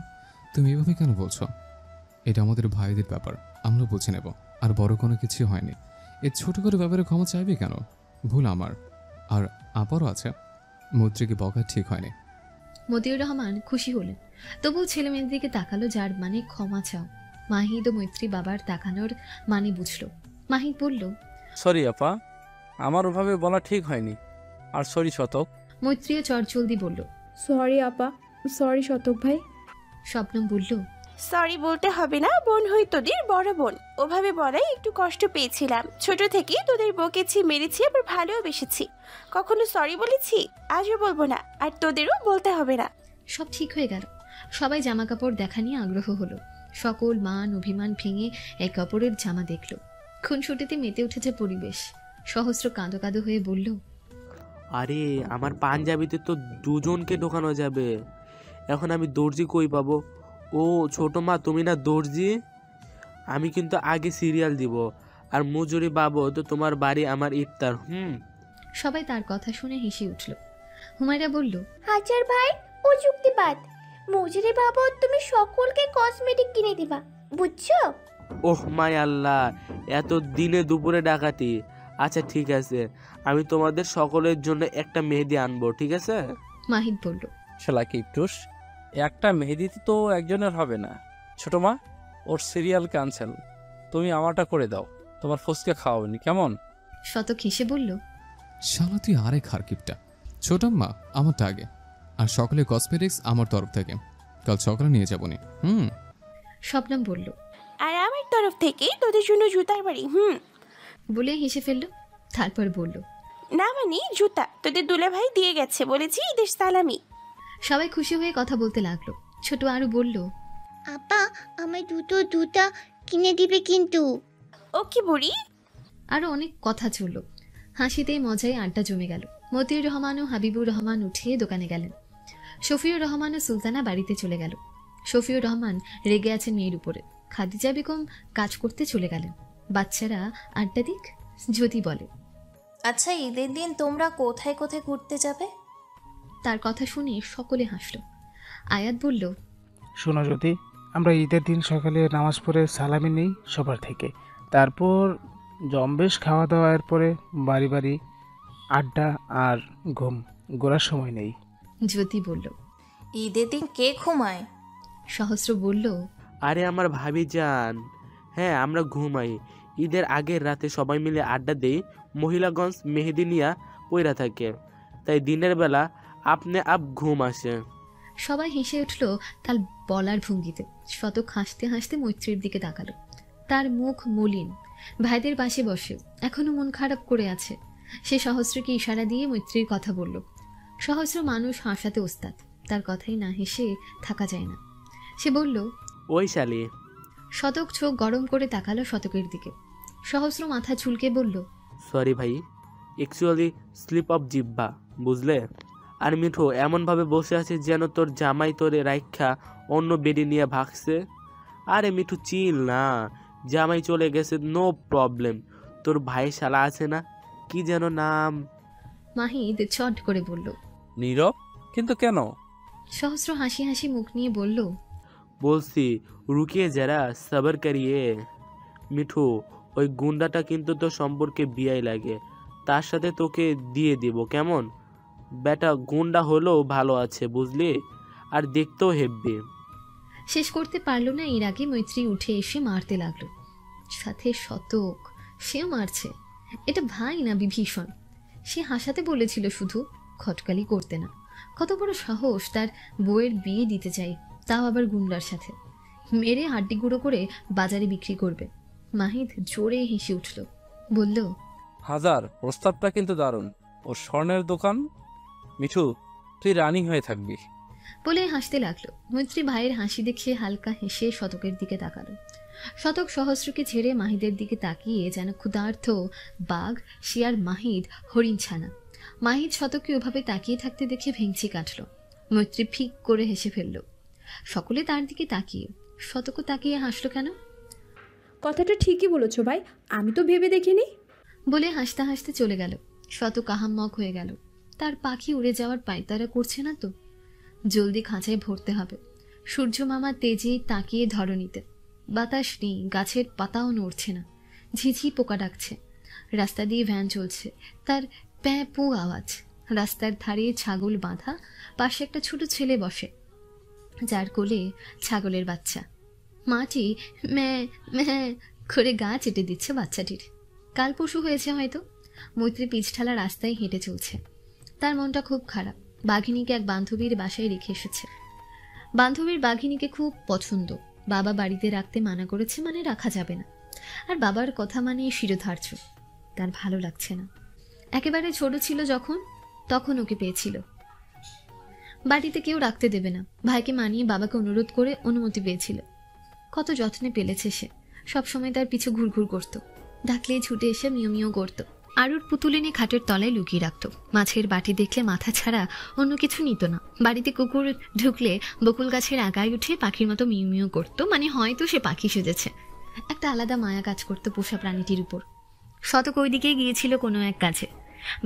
তুমি এভাবে কেন বলছো? এটা আমাদের ভাইদের ব্যাপার, আমরা বুঝে নেব। আর বড় কোনো কিছু হয়নি, এই ছোট করে ব্যাপারে ক্ষমা চাইবে কেন? ভুল আমার, আর আপারও আছে। মৈত্রীকে বকা ঠিক হয়নি। মতিউর রহমান খুশি হলেন, তবুও ছেলে মেয়ের দিকে তাকালো, যার মানে ক্ষমা চাও। মাহিদ ও মৈত্রী বাবার তাকানোর মানে বুঝলো। মাহিদ বলল, সরি আপা, আমার ওভাবে বলা ঠিক হয়নি। আর সরি শতক। মৈত্রীও চটজলদি বলল, সরি আপা, সরি শতক ভাই। শবনম বলল, সরি বলতে হবে না, বোন হই তোদের বড় বোন। ওভাবে বলাই একটু কষ্ট পেয়েছিলাম। ছোট থেকে তোদের বকেছি, মেরেছি, আবার ভালোবেসেছি। কখনো সরি বলেছি? আজও বলবো না, আর তোদেরও বলতে হবে না। সব ঠিক হয়ে গেল। সবাই জামা কাপড় দেখা নিয়ে আগ্রহ হলো। সকল মান অভিমান ভেঙে এক অপরের জামা দেখল। খুনসুটিতে মেতে উঠেছে পরিবেশ। সহস্র কাঁদো কাঁদো হয়ে বলল, আরে আমার পাঞ্জাবিতে তো দুজনকে ঢোকানো যাবে। এখন আমি দর্জি কই পাবো? ও ছোট মা, তুমি না দর্জি? আমি কিন্তু আগে সিরিয়াল দিব, আর মজুরি বাবদ তোমার বাড়ি আমার ইফতার। সবাই তার কথা শুনে হেসে উঠল। হুমায়রা বলল, হাজার ভাই ও যুক্তিবাদ, মজুরি বাবদ তুমি সকলকে কসমেটিক কিনে দিবা, বুঝছো? ওহ মাই আল্লাহ, এত দিনে দুপুরে ডাকাতি। আচ্ছা ঠিক আছে, আমি তোমাদের সকলের জন্য একটা মেহেদি আনবো, ঠিক আছে? মাহিদ বলল, শালা কিপটুস, একটা মেহেদিতে তো একজনের হবে না। ছোট মা, ওর সিরিয়াল ক্যান্সেল, তুমি আমারটা করে দাও। তোমার ফুসকে খাওয়াবনি, কেমন? শতক হেসে বলল, শালা তুই আরেক হারকিপটা। ছোটাম্মা আমারটা আগে, আর সকলে কসমেটিক্স আমার তরফ থেকে। কাল সকালে নিয়ে যাবনি। শবনম বলল, আর আমার তরফ থেকে তোদের জন্য জুতার বাড়ি। বলে হেসে ফেলল। তারপর বলল, না মানে জুতা তোদের দুলা ভাই দিয়ে গেছে, বলেছি ঈদের সালামি। সবাই খুশি হয়ে কথা বলতে লাগলো। ছোট আরো বলল, আপা, আমায় দুটো জুতা কিনে দিবে কিন্তু। ও কি বুড়ি? আরো অনেক কথা চলল। হাসিতে মজায় আড্ডা জমে গেল। মতিউর রহমান ও হাবিবুর রহমান উঠে দোকানে গেলেন। শফিউর রহমান ও সুলতানা বাড়িতে চলে গেল। শফিউর রহমান রেগে আছেন মেয়ের উপরে। খাদিজা বেগম কাজ করতে চলে গেলেন। বাচ্চারা আড্ডা দিক। জ্যোতি বলে, আচ্ছা, ঈদের দিন তোমরা কোথায় কোথায় ঘুরতে যাবে? তার কথা শুনে সকলে হাসল। আয়াত বলল, শোনো জ্যোতি, আমরা ঈদের দিন সকালে নামাজ পড়ে সালামি নেই সবার থেকে, তারপর জম্বেশ খাওয়া দাওয়ার পরে বাড়ি বাড়ি আড্ডা আর ঘুম, ঘোরার সময় নেই। জ্যোতি বলল, ঈদের দিন কে ঘুমায়? সহস্র বলল, আরে আমার ভাবি যান, হ্যাঁ আমরা ঘুমাই। ঈদের আগের রাতে সবাই মিলে আড্ডা দেই। মহিলাগঞ্জ মেহেদি নিয়া পইরা থাকে, তাই দিনের বেলা আপনি আপ ঘুম আসে। সবাই হেসে উঠল তার বলার ভঙ্গিতে। শতক হাসতে হাসতে মৈত্রীর দিকে তাকালো। তার মুখ মলিন। ভাইদের পাশে বসে এখনো মন খারাপ করে আছে। সে সহস্রকে ইশারা দিয়ে মৈত্রীর কথা বলল। সহস্র মানুষ হাসাতে ওস্তাদ, তার কথাই না হেসে থাকা যায় না। সে বলল, ওই শালি। শতক চোখ গরম করে তাকালো শতকের দিকে। সহস্র মাথা চুলকে বলল, সরি ভাই, অ্যাকচুয়ালি স্লিপ অফ জিব্বা, বুঝলে? আর মিঠু এমনভাবে বসে আছে যেন তোর জামাই তোরে রাইখা অন্য বেডি নিয়ে ভাগছে। আরে মিঠু চিল না, জামাই চলে গেছে, নো প্রবলেম। তোর ভাই শালা আছে না, কি যেন নাম? মাহিদ চট করে বলল, নীরব। কিন্তু কেন? সহস্র হাসি হাসি মুখ নিয়ে বলল, বলছি রুকিয়ে যারা সবর করিয়ে। মিঠু, ওই গুন্ডাটা কিন্তু তোর সম্পর্কে বিয়াই লাগে, তার সাথে তোকে দিয়ে দিব কেমন? বেটা গুন্ডা হলেও ভালো আছে বুঝলি, আর দেখতেও হেব্বি। শেষ করতে পারল না এর আগে মৈত্রী উঠে এসে মারতে লাগলো। সাথে শতক, সেও মারছে। এটা ভাই না বিভীষণ। সে হাসাতে বলেছিল শুধু, খটকালি করতে না। কত বড় সাহস তার বউয়ের বিয়ে দিতে চাই, তাও আবার গুন্ডার সাথে। মেরে হাড্ডি গুঁড়ো করে বাজারে বিক্রি করবে। মাহিদ জোরে হেসে উঠল, বলল, হাজার, প্রস্তাবটা কিন্তু দারুণ। ও স্বর্ণের দোকান। মিঠু, তুই রানী হয়ে থাকবি। বলে হাসতে লাগলো। মৈত্রী ভাইয়ের হাসি দেখে হালকা হেসে শতকের দিকে তাকালো। শতক সহস্রকে ছেড়ে মাহিদের দিকে তাকিয়ে যেন ক্ষুধার্ত বাঘ, শিয়ার মাহিদ হরিণ ছানা। মাহিদ শতককে ওভাবে তাকিয়ে থাকতে দেখে ভেঙচি কাটল। মৈত্রী ফিক করে হেসে ফেলল। সকলে তার দিকে তাকিয়ে, শতকও তাকিয়ে হাসলো কেন? কথাটা ঠিকই বলেছ ভাই, আমি তো ভেবে দেখিনি। বলে হাসতে হাসতে চলে গেল। শতক আহাম্মক হয়ে গেল। তার পাখি উড়ে যাওয়ার পায়তারা করছে না তো? জলদি খাঁচায় ভরতে হবে। সূর্য মামা তেজে তাকিয়ে ধরণীতে। বাতাস নেই, গাছের পাতাও নড়ছে না। ঝিঝি পোকা ডাকছে। রাস্তা দিয়ে ভ্যান চলছে, তার প্যাঁ পু আওয়াজ। রাস্তার ধারে ছাগল বাঁধা, পাশে একটা ছোট ছেলে বসে, যার কোলে ছাগলের বাচ্চা। মাটি ম্যাঁ ম্যাঁ করে গা চেটে দিচ্ছে বাচ্চাটির। কাল পশু হয়েছে হয়তো। মৈত্রী পিছঠালা রাস্তায় হেঁটে চলছে। তার মনটা খুব খারাপ। বাঘিনীকে এক বান্ধবীর বাসায় রেখে এসেছে। বান্ধবীর বাঘিনীকে খুব পছন্দ। বাবা বাড়িতে রাখতে মানা করেছে, মানে রাখা যাবে না। আর বাবার কথা মানে শিরোধার্য। তার ভালো লাগছে না। একেবারে ছোট ছিল যখন, তখন ওকে পেয়েছিল। বাড়িতে কেউ রাখতে দেবে না। ভাইকে মানিয়ে বাবাকে অনুরোধ করে অনুমতি পেয়েছিল। কত যত্নে পেলেছে সে। সবসময় তার পিছু ঘুরঘুর করত। ডাকলেই ছুটে এসে মিউ মিউ করত। আরুর পুতুল এনে খাটের তলায় লুকিয়ে রাখত। মাছের বাটি দেখলে মাথা ছাড়া অন্য কিছু নিত না। বাড়িতে কুকুর ঢুকলে বকুল গাছের আগায় উঠে পাখির মতো মিউ মিউ করত, মানে হয়তো সে পাখি সেজেছে। একটা আলাদা মায়া কাজ করতো পোষা প্রাণীটির উপর। শতক ওইদিকে গিয়েছিল কোনো এক কাজে।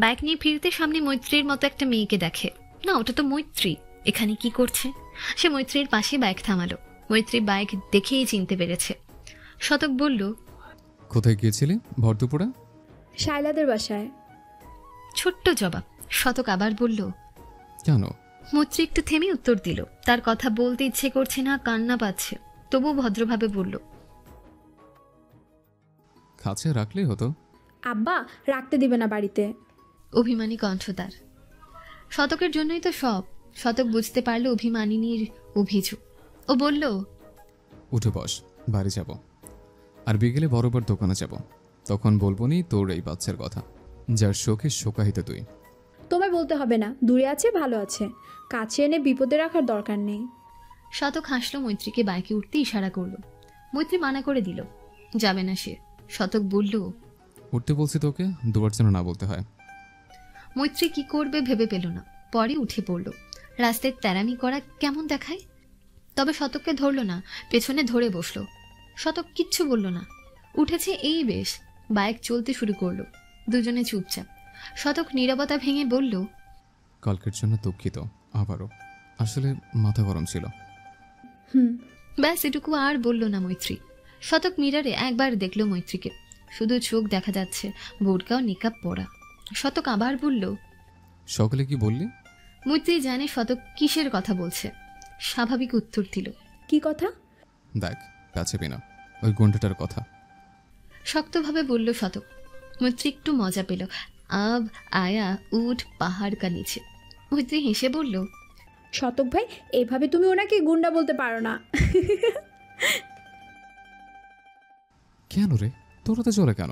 বাইক নিয়ে ফিরতে সামনে মৈত্রীর মতো একটা মেয়েকে দেখে। না, ওটা তো মৈত্রী। এখানে কি করছে? সে মৈত্রীর পাশে বাইক থামালো। মৈত্রী বাইক দেখেই চিনতে পেরেছে। শতক বলল, কোথায় গিয়েছিলে ভর দুপুরে? শায়লাদের বাসায়। ছোট্ট জবাব। শতক আবার বলল, কেন? মৈত্রী একটু থেমে উত্তর দিল। তার কথা বলতে ইচ্ছে করছে না, কান্না পাচ্ছে। তবু ভদ্রভাবে বলল, কাছে রাখলেই হতো। আব্বা রাখতে দিবে না বাড়িতে। অভিমানী কণ্ঠ তার। শতকের জন্যই তো সব। শতক বুঝতে পারলো অভিমানিনীর অভিযোগ। ও বলল, উঠে বস, বাড়ি যাব। আর বিকেলে বরাবর দোকানে যাব। তখন বলবো নি তোর এই বাচ্চার কথা, যার শোকে শোকাহিত তুই। তোমায় বলতে হবে না, দূরে আছে ভালো আছে, কাছে এনে বিপদে রাখার দরকার নেই। শতক হাসলো, মৈত্রীকে বাইকে উঠতে ইশারা করলো। মৈত্রী মানা করে দিল, যাবে না সে। শতক বলল, উঠতে বলছি তোকে, দুবার যেন না বলতে হয়। মৈত্রী কি করবে ভেবে পেল না। পরে উঠে পড়ল। রাস্তায় তেরামি করা কেমন দেখায়। তবে শতককে ধরল না, পেছনে ধরে বসলো। শতক কিচ্ছু বলল না। উঠেছে এই বেশ। বাইক চলতে শুরু করলো। দুজনে চুপচাপ। শতক নীরবতা ভেঙে বলল, কালকের জন্য দুঃখিত আবারও, আসলে মাথা গরম ছিল। ব্যাস এটুকু আর বলল না মৈত্রী। শতক মিরারে একবার দেখলো মৈত্রীকে। শুধু চোখ দেখা যাচ্ছে, বোরকাও নিকাব পরা। শতক আবার বলল, সকালে কি বললি? মৈত্রী জানে শতক কিসের কথা বলছে। স্বাভাবিক উত্তর দিল, কি কথা? দেখ পাচ্ছেবি না, ওই গুন্ডাটার কথা। শক্তভাবে বলল শতক। মৈত্রী একটু মজা পেল। আব আয়া উঠ পাহাড় কা নিচে। মৈত্রী হেসে বলল, শতক ভাই, এইভাবে তুমি ওনাকে গুন্ডা বলতে পারো না। কেন রে, তোর তো চলে কেন?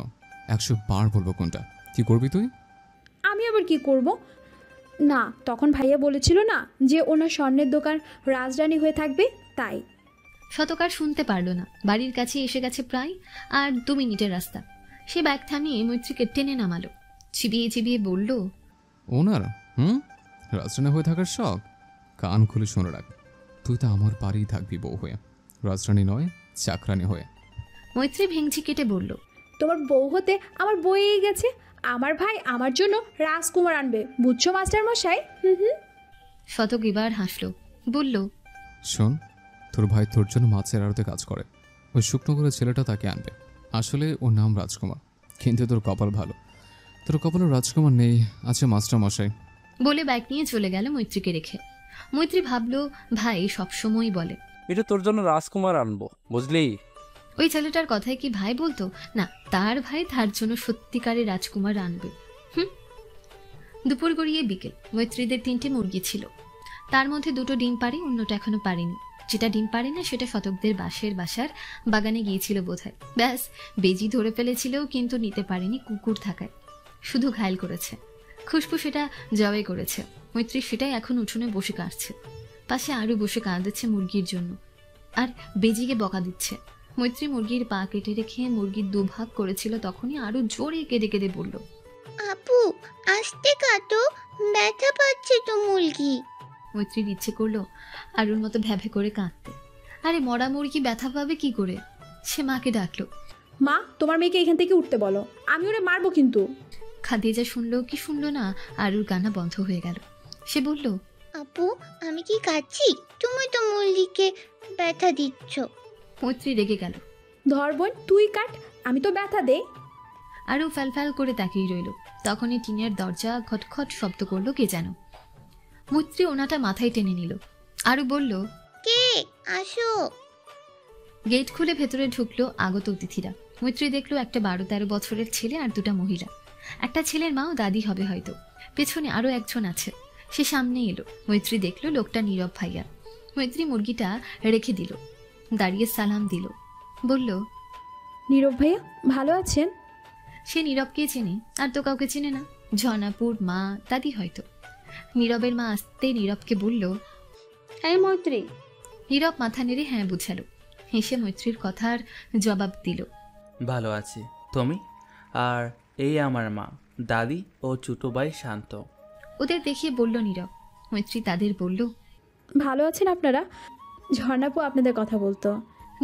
100 বার বলবো কোনটা। কি করবি তুই? কি করব? না, তখন ভাইয়া বলেছিল না যে ওনার স্বর্ণের দোকান রাজরানী হয়ে থাকবে, তাই। শতক আর শুনতে পারল না। বাড়ির কাছে এসে গেছে প্রায় আর 2 মিনিটের রাস্তা। সে ব্যাগ থামিয়ে মৈত্রীকে টেনে নামালো, চিবিয়ে চিবিয়ে বলল, ওনার রাজরানী হয়ে থাকার শখ? কান খুলে শুনে রাখ, তুই তো আমার বাড়িই থাকবি বউ হয়ে, রাজরানী নয় চাকরানি হয়ে। মৈত্রী ভেঙচি কেটে বলল, তোমার বউ হতে আমার বইয়েই গেছে। আমার ভাই আমার জন্য রাজকুমার আনবে, বুঝছো মাস্টার মশাই? শতক এবার হাসলো, বলল, শোন, তোর ভাই তোর জন্য মাছের আড়তে কাজ করে, ওই শুকনো করে ছেলেটা তাকে আনবে। আসলে ওর নাম রাজকুমার, কিন্তু তোর কপাল ভালো, তোর কপালে রাজকুমার নেই, আছে মাস্টার মশাই। বলে ব্যাগ নিয়ে চলে গেল মৈত্রীকে রেখে। মৈত্রী ভাবলো ভাই সবসময়ই বলে, এটা তোর জন্য রাজকুমার আনবো, বুঝলি? ওই ছেলেটার কথায় কি ভাই বলতো না তার ভাই তার জন্য সত্যিকারের রাজকুমার আনবে? দুপুর গড়িয়ে বিকেল। মৈত্রীদের 3টে মুরগি ছিল, তার মধ্যে 2টো ডিম পারে, অন্যটা এখনো পারেনি। যেটা ডিম পারে না সেটা শতকদের বাসার বাগানে গিয়েছিল বোধহয়। ব্যাস, বেজি ধরে ফেলেছিল, কিন্তু নিতে পারেনি কুকুর থাকায়, শুধু ঘায়ল করেছে। খুশবু সেটা জবাই করেছে। মৈত্রী সেটাই এখন উঠোনে বসে কাটছে। পাশে আরও বসে কাঁদছে মুরগির জন্য, আর বেজিকে বকা দিচ্ছে। মৈত্রী মুরগির পা কেটে রেখে মুরগির 2 ভাগ করেছিল, তখনই আরো জোরে কেঁদে কেঁদে বলল, আপু আস্তে কাটো, ব্যথা পাচ্ছে তো মুরগি। মৈত্রীর ইচ্ছে করলো আরুর মতো ভ্যাভে করে কাঁদতে। আরে মরা মুরগি ব্যথা পাবে কি করে? সে মাকে ডাকলো, মা তোমার মেয়েকে এখান থেকে উঠতে বলো, আমি ওরে মারবো কিন্তু। খাদিজা শুনলো কি শুনলো না, আরুর কান্না বন্ধ হয়ে গেল। সে বলল, আপু আমি কি কাচ্ছি? তুমি তো মুরগিকে ব্যথা দিচ্ছ। মৈত্রী রেগে গেল, ধর বোন তুই কাট, আমি তো ব্যথা দেই। আরু ফ্যাল করে তাকিয়ে রইল। তখনই টিনের দরজা খটখট শব্দ করলো কে যেন। মৈত্রী ওনাটা মাথায় টেনে নিল। আরু বলল, কে? আসো। গেট খুলে ভেতরে ঢুকলো আগত অতিথিরা। মৈত্রী দেখলো একটা 12-13 বছরের ছেলে আর 2টা মহিলা। একটা ছেলের মাও দাদি হবে হয়তো। পেছনে আরো একজন আছে। সে সামনে এলো। মৈত্রী দেখলো লোকটা নীরব ভাইয়া। মৈত্রী মুরগিটা রেখে দিল, দাঁড়িয়ে সালাম দিল, বলল, নীরব ভাইয়া ভালো আছেন? সে নীরবকে চেনে, আর তো কাউকে চেনে না। ঝর্ণাপুর মা দাদি হয়তো। নীরবের মা আসতে নীরবকে বলল, এই মৈত্রী। নীরব মাথা নেড়ে হ্যাঁ বুঝালো। হেসে মৈত্রীর কথার জবাব দিল, ভালো আছি। তুমি? আর এই আমার মা, দাদি ও ছোট ভাই শান্ত। ওদের দেখিয়ে বলল নীরব। মৈত্রী তাদের বলল, ভালো আছেন আপনারা? ঝর্ণাপু আপনাদের কথা বলতো।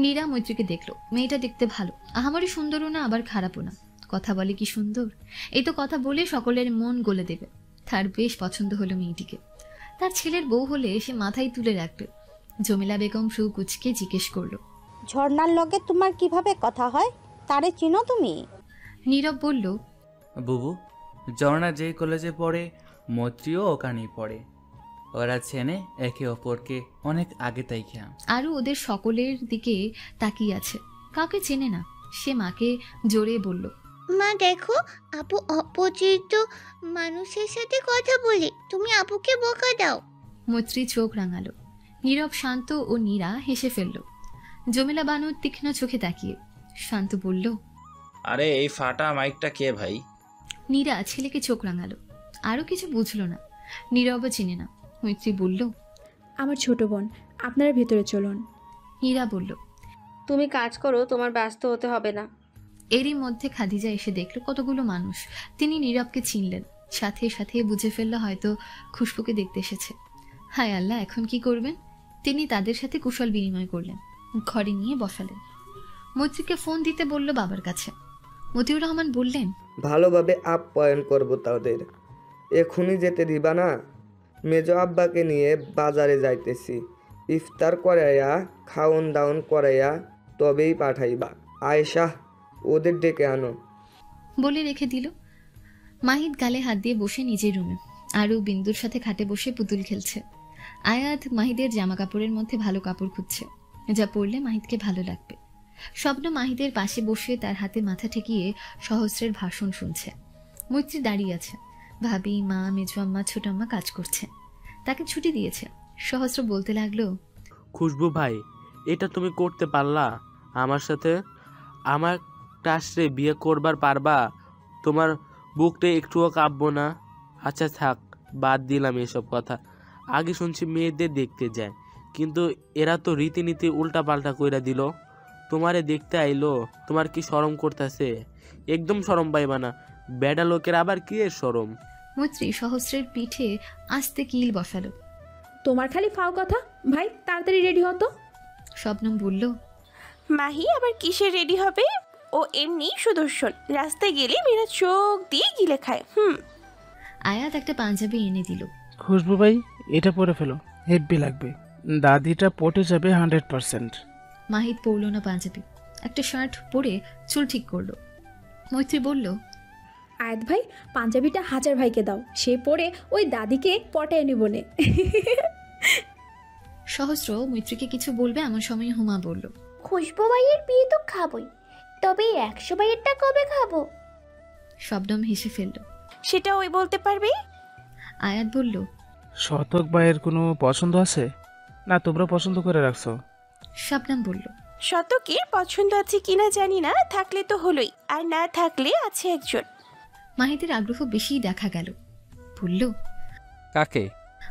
নীরা মৈত্রীকে দেখলো। মেয়েটা দেখতে ভালো, আহামরি সুন্দরও না আবার খারাপও না, কথা বলে কি সুন্দর। এই তো কথা বলে সকলের মন গলে দেবে। তার বেশ পছন্দ হলো মেয়েটিকে। তার ছেলের বউ হলে সে মাথায় তুলে রাখবে। জমিলা বেগম সুকুচকে জিজ্ঞেস করলো, ঝর্ণার লগে তোমার কিভাবে কথা হয়, তারে চিনো তুমি? নীরব বলল, বুবু, ঝর্ণা যে কলেজে পড়ে মৈত্রীও ওখানেই পড়ে। ওরা চেনে একে অপরকে অনেক আগে তাই খেয়া। আরও ওদের সকলের দিকে তাকিয়ে আছে, কাউকে চেনে না। সে মাকে জোরে বলল, মা দেখো, আপু অপরিচিত মানুষের সাথে কথা বলে, তুমি আপুকে বকা দাও। মৈত্রী চোখ রাঙালো। নীরব, শান্ত ও নীরা হেসে ফেলল। জমিলা বানু তীক্ষ্ণ চোখে তাকিয়ে। শান্ত বলল, আরে এই ফাটা মাইকটা কে ভাই? নীরা ছেলেকে চোখ রাঙালো। আরও কিছু বুঝলো না। নীরবও চিনে না। মৈত্রী বলল, আমার ছোট বোন, আপনারা ভেতরে চলুন। নীরা বলল, তুমি কাজ করো, তোমার ব্যস্ত হতে হবে না। এরই মধ্যে খাদিজা এসে দেখলো কতগুলো মানুষ। তিনি নীরবকে চিনলেন, সাথে সাথে বুঝে ফেললো হয়তো খুশবুকে দেখতে এসেছে। হায় আল্লাহ, এখন কি করবেন? তিনি তাদের সাথে কুশল বিনিময় করলেন, ঘরে নিয়ে বসালেন। মৈত্রীকে ফোন দিতে বলল বাবার কাছে। মতিউর রহমান বললেন, ভালোভাবে আপ্যায়ন করবো তাদের, এখনই যেতে দিবা না? মেজ আব্বাকে নিয়ে বাজারে যাইতেছি, ইফতার করাইয়া খাওন দাওন করাইয়া তবেই পাঠাইবা। আয়েশা, ওদের ডেকে আনো। বলে রেখে দিল। মাহিদ গালে হাত দিয়ে বসে নিজের রুমে। আরও বিন্দুর সাথে খাটে বসে পুতুল খেলছে। আয়াত মাহিদের জামা কাপড়ের মধ্যে ভালো কাপড় খুঁজছে, যা পরলে মাহিদকে ভালো লাগবে। স্বপ্ন মাহিদের পাশে বসে তার হাতে মাথা ঠেকিয়ে সহস্রের ভাষণ শুনছে। মৈত্রী দাঁড়িয়ে আছে। ভাবি, মা, মেজো আম্মা, ছোট আম্মা কাজ করছে, তাকে ছুটি দিয়েছে। সহস্র বলতে লাগলো, খুশবু ভাই, এটা তুমি করতে পারলা আমার সাথে? আমার টাসরে বিয়ে করবার পারবা? তোমার বুকটা একটুও কাঁপবো না? আচ্ছা থাক, বাদ দিলাম এসব কথা। আগে শুনছি মেয়েদের দেখতে যায়, কিন্তু এরা তো রীতিনীতি উল্টা পাল্টা কইরা দিল। তোমারে দেখতে আইলো, তোমার কি শরম করতেছে? একদম শরম পাইবা না, বেডা লোকের আবার কি এর শরম? মৈত্রী সহস্রের পিঠে আস্তে কিল বসালো। তোমার খালি ফাও কথা। ভাই তাড়াতাড়ি রেডি হতো। শবনম বলল, মাহি আবার কিসে রেডি হবে? ও এমনি সুদর্শন, রাস্তায় গেলে মেয়েরা চোখ দিয়ে গিলে খায়। আয়াত একটা পাঞ্জাবি এনে দিল। খুশবু ভাই, এটা পরে ফেলো, হেভি লাগবে। দাদিটা পটে যাবে 100%। মাহিদ পরল না পাঞ্জাবি, একটা শার্ট পরে চুল ঠিক করলো। মৈত্রী বলল, আয়াত ভাই পাঞ্জাবিটা হাজার ভাইকে দাও, সে পরে ওই দাদিকে পটায় নিব নে। সহস্র মৈত্রীকে কিছু বলবে এমন সময় হুমা বলল, খুশবু ভাইয়ের বিয়ে তো খাবই, তবে 100 ভাইয়েরটা কবে খাবো? শবনম হেসে ফেলল। সেটা ওই বলতে পারবে। আয়াত বলল, শতক ভাইয়ের কোনো পছন্দ আছে না, তোমরা পছন্দ করে রাখছো? শবনম বলল, শতকের পছন্দ আছে কিনা জানি না, থাকলে তো হলোই, আর না থাকলে আছে একজন। মাহিদের আগ্রহ বেশি দেখা গেল। বলল, কাকে?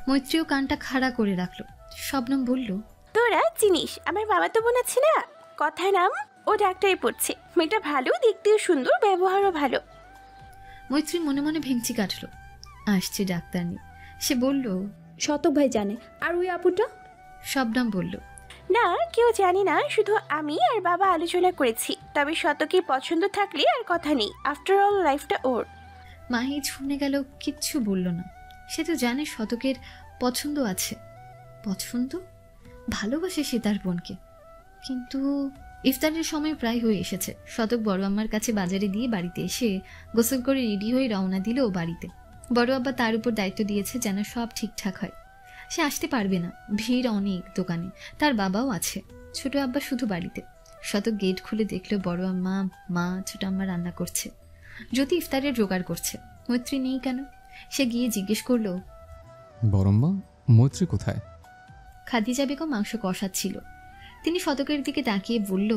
মৈত্রীও কানটা খাড়া করে রাখলো। শবনম বলল, তোরা চিনিস আমার বাবা তো বোন আছে না, কথা নাম, ও ডাক্তারি পড়ছে। মেয়েটা ভালো, দেখতেও সুন্দর, ব্যবহারও ভালো। মৈত্রী মনে মনে ভেঙচি কাটলো। আসছে ডাক্তার নিয়ে। সে বলল, শতক ভাই জানে, আর ওই আপুটা? শবনম বলল, না কেউ জানি না, শুধু আমি আর বাবা আলোচনা করেছি। তবে শতকের পছন্দ থাকলে আর কথা নেই, আফটার অল লাইফটা ওর। মাহি শুনে গেল, কিচ্ছু বলল না। সে তো জানে শতকের পছন্দ আছে। পছন্দ, ভালোবাসে সে তার বোনকে। কিন্তু ইফতারের সময় প্রায় হয়ে এসেছে। শতক বড় আম্মার কাছে বাজারে দিয়ে বাড়িতে এসে গোসল করে রেডি হয়ে রওনা দিল ও বাড়িতে। বড় আব্বা তার উপর দায়িত্ব দিয়েছে যেন সব ঠিকঠাক হয়। সে আসতে পারবে না, ভিড় অনেক দোকানে, তার বাবাও আছে, ছোট আব্বা শুধু বাড়িতে। শতক গেট খুলে দেখলো বড় আম্মা, মা, ছোট আম্মা রান্না করছে। জ্যোতি ইফতারের জোগাড় করছে। মৈত্রী নেই কেন? সে গিয়ে জিজ্ঞেস করলো, বড়ম্মা, মৈত্রী কোথায়? খাদিজা বেগম মাংস কষাচ্ছিল। তিনি শতকের দিকে তাকিয়ে বলল,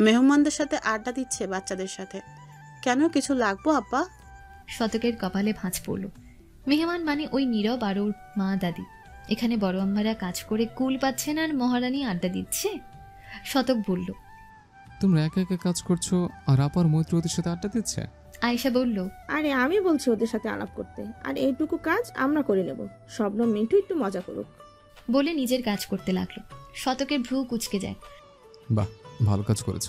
মেহমানদের সাথে আড্ডা দিচ্ছে বাচ্চাদের সাথে। কেন, কিছু লাগবো আব্বা? শতকের কপালে ভাঁজ পড়ল। মেহমান মানে ওই নীরব আর ওর মা দাদি। এখানে বড় আম্মারা কাজ করে কুল পাচ্ছেন আর মহারানী আড্ডা দিচ্ছে। শতক বলল, তোমরা একা একা কাজ করছো আর আপার মৈত্রী ওদের সাথে আড্ডা দিচ্ছে? আয়েশা বলল, আরে আমি বলছি ওদের সাথে আলাপ করতে, আর এইটুকু কাজ আমরা করে নেব, শবনম মিন্টু একটু মজা করুক। বলে নিজের কাজ করতে লাগলো। শতকের ভ্রু কুচকে যায়। বাহ, ভালো কাজ করেছ।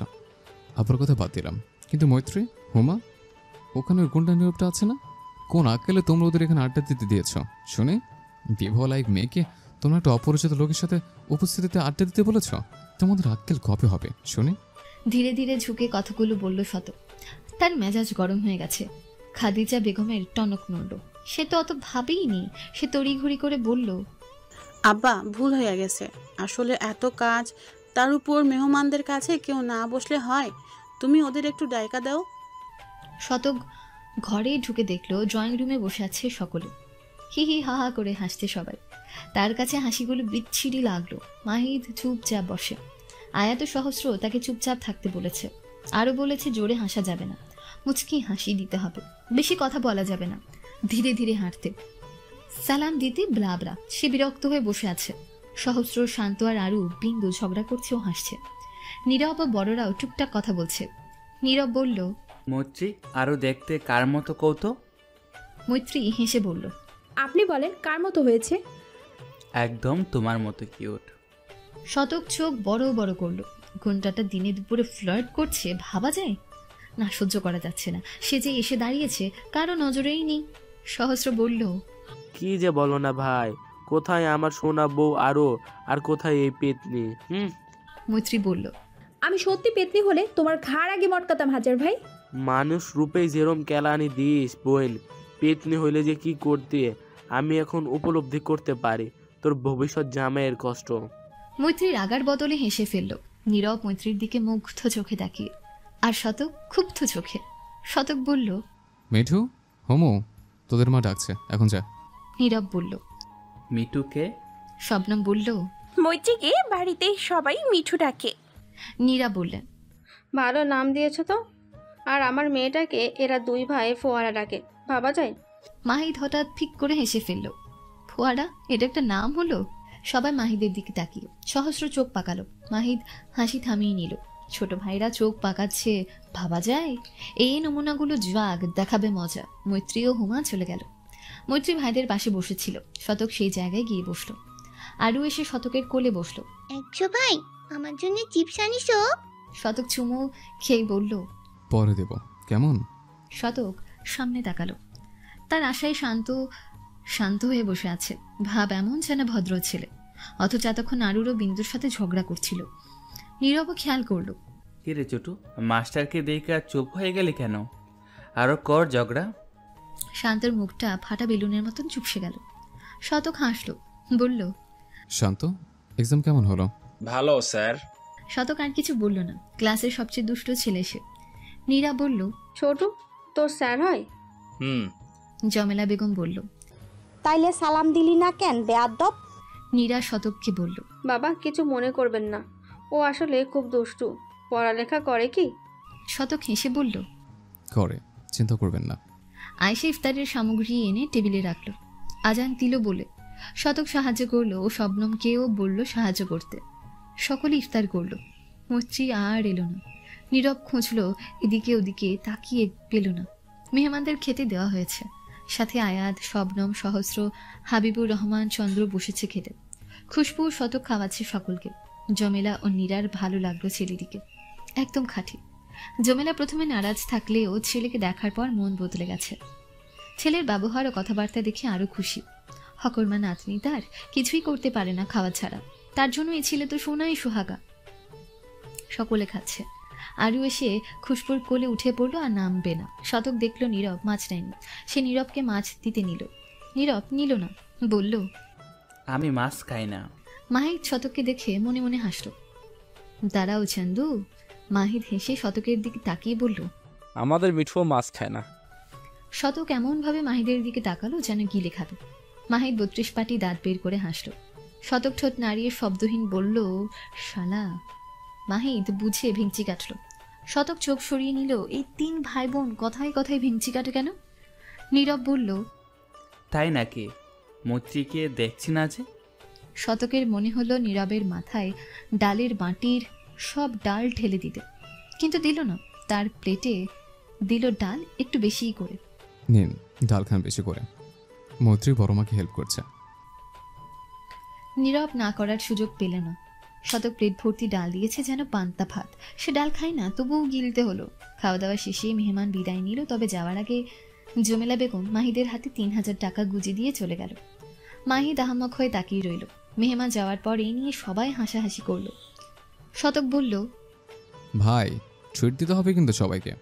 আপার কথা বাদ দিলাম, কিন্তু মৈত্রী, হুমা, ওখানে ওই গুন্ডা নীরবটা আছে না? কোন আক্কেলে তোমরা ওদের এখানে আড্ডা দিতে দিয়েছ? শুনে বিবাহ লাইক মেয়েকে তোমরা একটা অপরিচিত লোকের সাথে উপস্থিতিতে আড্ডা দিতে বলেছ? তোমাদের আক্কেল কবে হবে শুনে? ধীরে ধীরে ঝুঁকে কথাগুলো বলল শতক। তার মেজাজ গরম হয়ে গেছে। খাদিজা বেগমের টনক নড়ল। সে তো অত ভাবেইনি। সে তড়িঘড়ি করে বলল, আব্বা ভুল হয়ে গেছে, আসলে এত কাজ, তার উপর মেহমানদের কাছে কেউ না বসলে হয়, তুমি ওদের একটু ডাইকা দাও। শতক ঘরে ঢুকে দেখলো ড্রয়িং রুমে বসে আছে সকলে। হি হি হা হা করে হাসছে সবাই। তার কাছে হাসিগুলো বিচ্ছিরি লাগলো। মাহিদ চুপচাপ বসে। আয়াত সহস্র তাকে চুপচাপ থাকতে বলেছে। আরও বলেছে জোরে হাসা যাবে না, মুচকি হাসি দিতে হবে, বেশি কথা বলা যাবে না, ধীরে ধীরে হাঁটতে, সালাম দিতে ব্লাবরা। সে বিরক্ত হয়ে বসে আছে। সহস্র, শান্ত আর আরু বিন্দু ঝগড়া করছে ও হাসছে। নীরব ও বড়রাও টুকটাক কথা বলছে। নীরব বলল, মৈত্রী আরও দেখতে কার মতো কৌতো? মৈত্রী হেসে বলল, আপনি বলেন কার মতো হয়েছে? একদম তোমার মতো কিউট। শতক চোখ বড় বড় করলো। ঘন্টাটা দিনে দুপুরে ফ্লার্ট করছে, ভাবা যায়? না, সহ্য করা যাচ্ছে না। সে যে এসে দাঁড়িয়েছে কারো নজরেই নেই। সহস্র বলল, কি যে বলো না ভাই, কোথায় আমার সোনা বউ আরো, আর কোথায় এই পেতনি? মৈত্রী বলল, আমি সত্যি পেতনি হলে তোমার ঘাড় আগে মটকাতাম হাজার ভাই। মানুষ রূপেই যেরম কেলানি দিস বোন, পেতনি হইলে যে কি করতে আমি এখন উপলব্ধি করতে পারি তোর ভবিষ্যৎ জামাইয়ের কষ্ট। মৈত্রী রাগার বদলে হেসে ফেলল। নীরব মৈত্রীর দিকে মুগ্ধ চোখে তাকিয়ে, আর শতক ক্ষুব্ধ চোখে। শতক বলল, মিঠু, হোমো, তোদের মা ডাকছে, এখন যা। নীরব বলল, মিঠুকে? শবনম বলল, মৈত্রীকে বাড়িতে সবাই মিঠু ডাকে। নীরা বললেন, ভালো নাম দিয়েছ তো। আর আমার মেয়েটাকে এরা দুই ভাই ফোয়ারা ডাকে, ভাবা যায়? মাহিদ হঠাৎ ফিক করে হেসে ফেলল। ফোয়ারা, এটা একটা নাম হলো? সবাই মাহিদের দিকে তাকিয়ে সহস্র চোখ পাকালো। মাহিদ হাসি থামিয়ে নিল। ছোট ভাইরা চোখ পাকাচ্ছে, ভাবা যায়? এই নমুনাগুলো জাগ দেখাবে মজা। মৈত্রী ও হুমা চলে গেল। মৈত্রী ভাইদের পাশে বসেছিল। শতক সেই জায়গায় গিয়ে বসলো। আরু এসে শতকের কোলে বসলো। একশো ভাই, আমার জন্য চিপস আনিস? শতক চুমু খেয়ে বলল, পরে দেব। কেমন? শতক সামনে তাকালো। তার আশায় শান্ত হয়ে বসে আছে। ভাব এমন যেন ভদ্র ছেলে, অথচ এতক্ষণ আরুরও বিন্দুর সাথে ঝগড়া করছিল। নীরব খেয়াল করলো। কি রে ছোটু, মাস্টারকে দেখে আর চুপ হয়ে গেলি কেন? আরো কর ঝগড়া। শান্তর মুখটা ফাটা বেলুনের মতন চুপসে গেল। শতক হাসলো, বলল, শান্ত, এক্সাম কেমন হলো? ভালো স্যার। শতক আর কিছু বলল না। ক্লাসের সবচেয়ে দুষ্ট ছেলে সে। নীরা বলল, ছোট, তোর স্যার হয়? জমেলা বেগম বলল, তাইলে সালাম দিলি না কেন বেয়াদ্দপ? নীরা শতককে বলল, বাবা কিছু মনে করবেন না, ও আসলে খুব দুষ্টু। পড়ালেখা করে কি? শতক হেসে বলল, করে, চিন্তা করবেন না। আয়েশা ইফতারের সামগ্রী এনে টেবিলে রাখলো। আজান দিল বলে শতক সাহায্য করলো ও শবনমকেও বলল সাহায্য করতে। সকলে ইফতার করলো। মৈত্রী আর এলো না। নীরব খুঁজলো এদিকে ওদিকে, তাকিয়ে পেল না। মেহমানদের খেতে দেওয়া হয়েছে। সাথে আয়াত, শবনম, সহস্র, হাবিবুর রহমান, চন্দ্র বসেছে খেতে। খুশবু শতক খাওয়াচ্ছে সকলকে। জমেলা ও নীরার ভালো লাগলো ছেলেটিকে, একদম খাঁটি। জমেলা প্রথমে নারাজ থাকলেও ছেলেকে দেখার পর মন বদলে গেছে। ছেলের ব্যবহার ও কথাবার্তা দেখে আরো খুশি। হকরমা নাতনি তার, কিছুই করতে পারে না খাওয়া ছাড়া। তার জন্য এই ছেলে তো সোনাই সোহাগা। সকলে খাচ্ছে। আরু এসে খুশবুর কোলে উঠে পড়লো আর নামবে না। শতক দেখলো নীরব মাছ নেয়নি। সে নীরবকে মাছ দিতে নিল। নীরব নিল না, বলল, আমি মাছ খাই না। মাহিদ শতককে দেখে মনে মনে হাসল। দাঁড়াও চান্দু। মাহিদ হেসে শতকের দিকে তাকিয়ে বলল, আমাদের মিঠুও মাছ খায় না। শতক এমন ভাবে মাহিদের দিকে তাকালো যেন গিলে খাবে। মাহিদ 32 পাটি দাঁত বের করে হাসল। শতক ঠোঁট নাড়িয়ে শব্দহীন বলল, শালা। মাহিদ বুঝে ভেঙচি কাটল। শতক চোখ সরিয়ে নিল। এই 3 ভাই বোন কথায় কথায় ভেঙচি কাটে কেন? নীরব বলল, তাই নাকি? মৈত্রীকে দেখছি না যে। শতকের মনে হলো নীরবের মাথায় ডালের বাটির সব ডাল ঢেলে দিতে, কিন্তু দিল না। তার প্লেটে দিল ডাল একটু বেশিই করে। নিন, ডাল খান বেশি করে। মৈত্রী বড় মাকে হেল্প করছে। নীরব না করার সুযোগ পেল না। শতক প্লেট ভর্তি ডাল দিয়েছে যেন পান্তা ভাত। সে ডাল খায় না, তবুও গিলতে হলো। খাওয়া দাওয়া শেষে মেহমান বিদায় নিল। তবে যাওয়ার আগে জমেলা বেগম মাহিদের হাতে 3000 টাকা গুঁজে দিয়ে চলে গেল। মাহিদ আহাম্মক হয়ে তাকিয়ে রইল। মেহমান যাওয়ার পর এই নিয়ে সবাই হাসাহাসি করল। শতক বলল, ভাই, ট্রিট দিতে হবে কিন্তু সবাইকে।